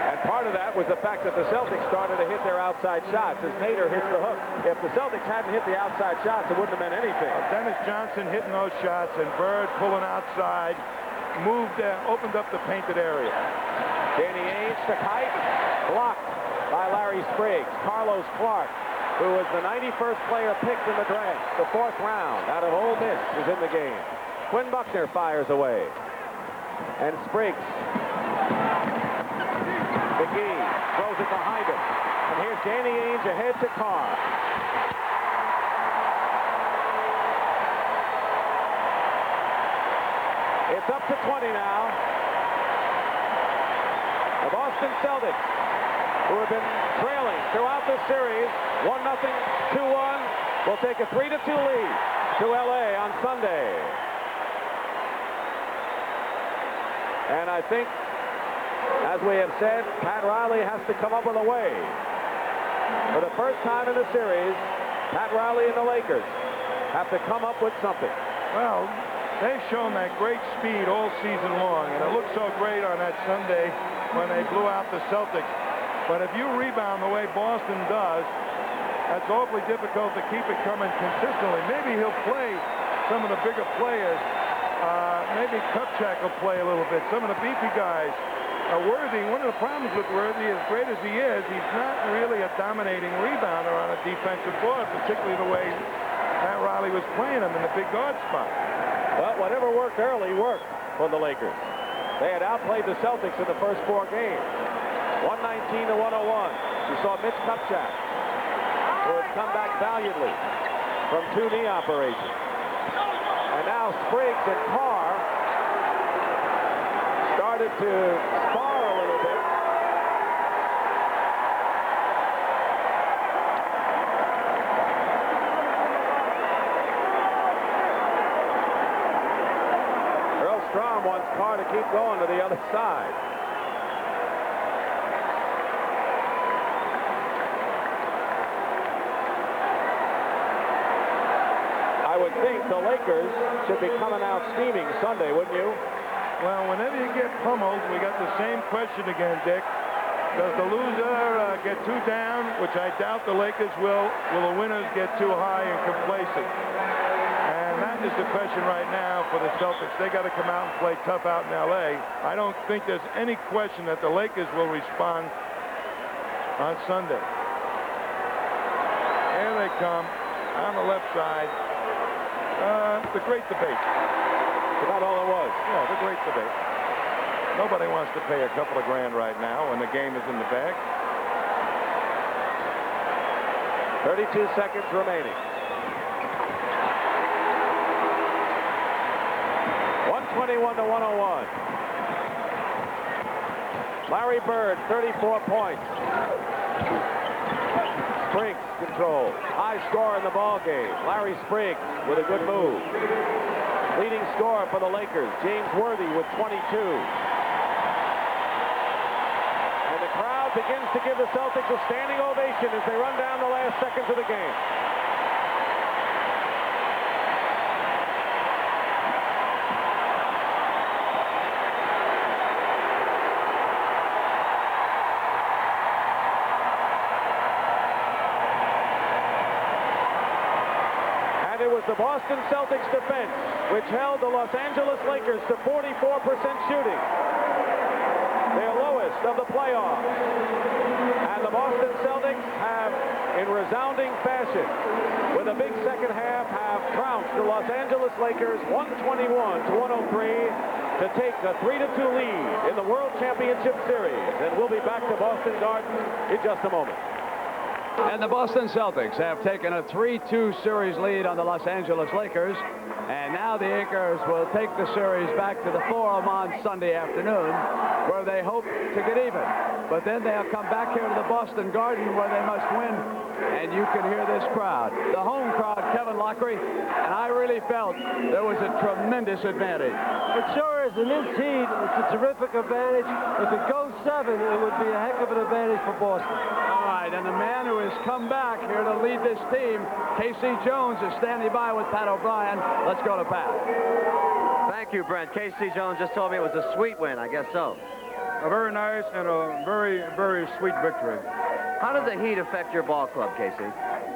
And part of that was the fact that the Celtics started to hit their outside shots as Nader hits the hook. If the Celtics hadn't hit the outside shots, it wouldn't have meant anything. Dennis Johnson hitting those shots and Bird pulling outside, opened up the painted area. Danny Ainge to Kite, blocked by Larry Spriggs. Carlos Clark, who was the 91st player picked in the draft, the 4th round out of Ole Miss, is in the game. Quinn Buckner fires away. And Spriggs. McGee throws it behind him. And here's Danny Ainge ahead to Carr. It's up to 20 now. The Boston Celtics, who have been trailing throughout this series, 1-0, 2-1, will take a 3-2 lead to L.A. on Sunday. And I think, as we have said, Pat Riley has to come up with a way. For the first time in the series, Pat Riley and the Lakers have to come up with something. Well, they've shown that great speed all season long, and it looked so great on that Sunday when they blew out the Celtics. But if you rebound the way Boston does, that's awfully difficult to keep it coming consistently. Maybe he'll play some of the bigger players. Maybe Kupchak will play a little bit. Some of the beefy guys. Worthy, one of the problems with Worthy, as great as he is, he's not really a dominating rebounder on a defensive board, particularly the way Pat Riley was playing him in the big guard spot. Well, whatever worked early worked for the Lakers. They had outplayed the Celtics in the first 4 games. 119-101. You saw Mitch Kupchak, who has come back valiantly from 2 knee operations. And now Spriggs and Carr started to spar a little bit. Earl Strom wants Carr to keep going to the other side. I would think the Lakers should be coming out steaming Sunday, wouldn't you? Well, whenever you get pummeled, we got the same question again, Dick. Does the loser get too down, which I doubt the Lakers will the winners get too high and complacent? And that is the question right now for the Celtics. They got to come out and play tough out in L.A. I don't think there's any question that the Lakers will respond on Sunday. Here they come on the left side. The great debate. That's about all it was. Yeah, the great debate. Nobody wants to pay a couple of grand right now when the game is in the bag. 32 seconds remaining. 121 to 101. Larry Bird, 34 points. Spriggs control. High score in the ball game. Larry Spriggs with a good move. Leading scorer for the Lakers, James Worthy with 22. And the crowd begins to give the Celtics a standing ovation as they run down the last seconds of the game. And it was the Boston Celtics defense which held the Los Angeles Lakers to 44% shooting, their lowest of the playoffs. And the Boston Celtics have, in resounding fashion, with a big second half, have trounced the Los Angeles Lakers 121 to 103 to take a 3-2 lead in the World Championship Series. And we'll be back to Boston Garden in just a moment. And the Boston Celtics have taken a 3-2 series lead on the Los Angeles Lakers. And now the Lakers will take the series back to the Forum on Sunday afternoon, where they hope to get even. But then they'll come back here to the Boston Garden, where they must win. And you can hear this crowd, the home crowd, Kevin Lockery. And I really felt there was a tremendous advantage. It sure is. In this heat, it's a terrific advantage. If it goes 7, it would be a heck of an advantage for Boston. All right, and the man who has come back here to lead this team, K.C. Jones, is standing by with Pat O'Brien. Let's go to Pat. Thank you, Brent. K.C. Jones just told me it was a sweet win. I guess so. A very nice and a very, very sweet victory. How did the heat affect your ball club, Casey?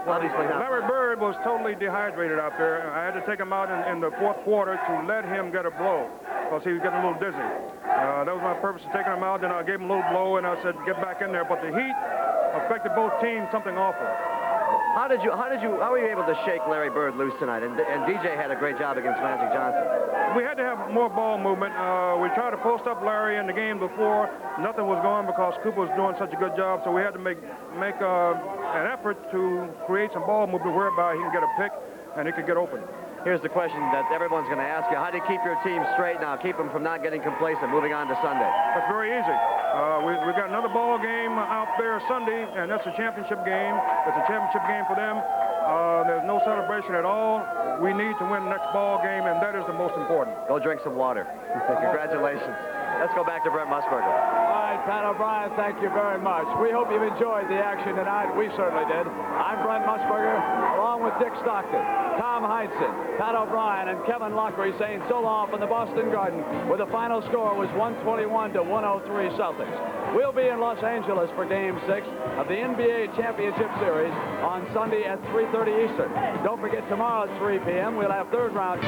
Obviously not. Larry Bird was totally dehydrated out there. I had to take him out in the fourth quarter to let him get a blow because he was getting a little dizzy. That was my purpose of taking him out. Then I gave him a little blow and I said, get back in there. But the heat affected both teams something awful. How were you able to shake Larry Bird loose tonight? And DJ had a great job against Magic Johnson. We had to have more ball movement. We tried to post up Larry in the game before. Nothing was going because Cooper was doing such a good job. So we had to make an effort to create some ball movement whereby he can get a pick and he could get open. Here's the question that everyone's going to ask you. How do you keep your team straight now? Keep them from not getting complacent, moving on to Sunday. That's very easy. We got another ball game out there Sunday, and that's a championship game. It's a championship game for them. There's no celebration at all. We need to win the next ball game, and that is the most important. Go drink some water. Congratulations. Let's go back to Brent Musburger. All right, Pat O'Brien, thank you very much. We hope you've enjoyed the action tonight. We certainly did. I'm Brent Musburger, along with Dick Stockton, Tom Heinsohn, Pat O'Brien, and Kevin Lockery saying so long from the Boston Garden, where the final score was 121 to 103 Celtics. We'll be in Los Angeles for Game 6 of the NBA Championship Series on Sunday at 3:30 Eastern. Don't forget, tomorrow at 3 p.m., we'll have third round.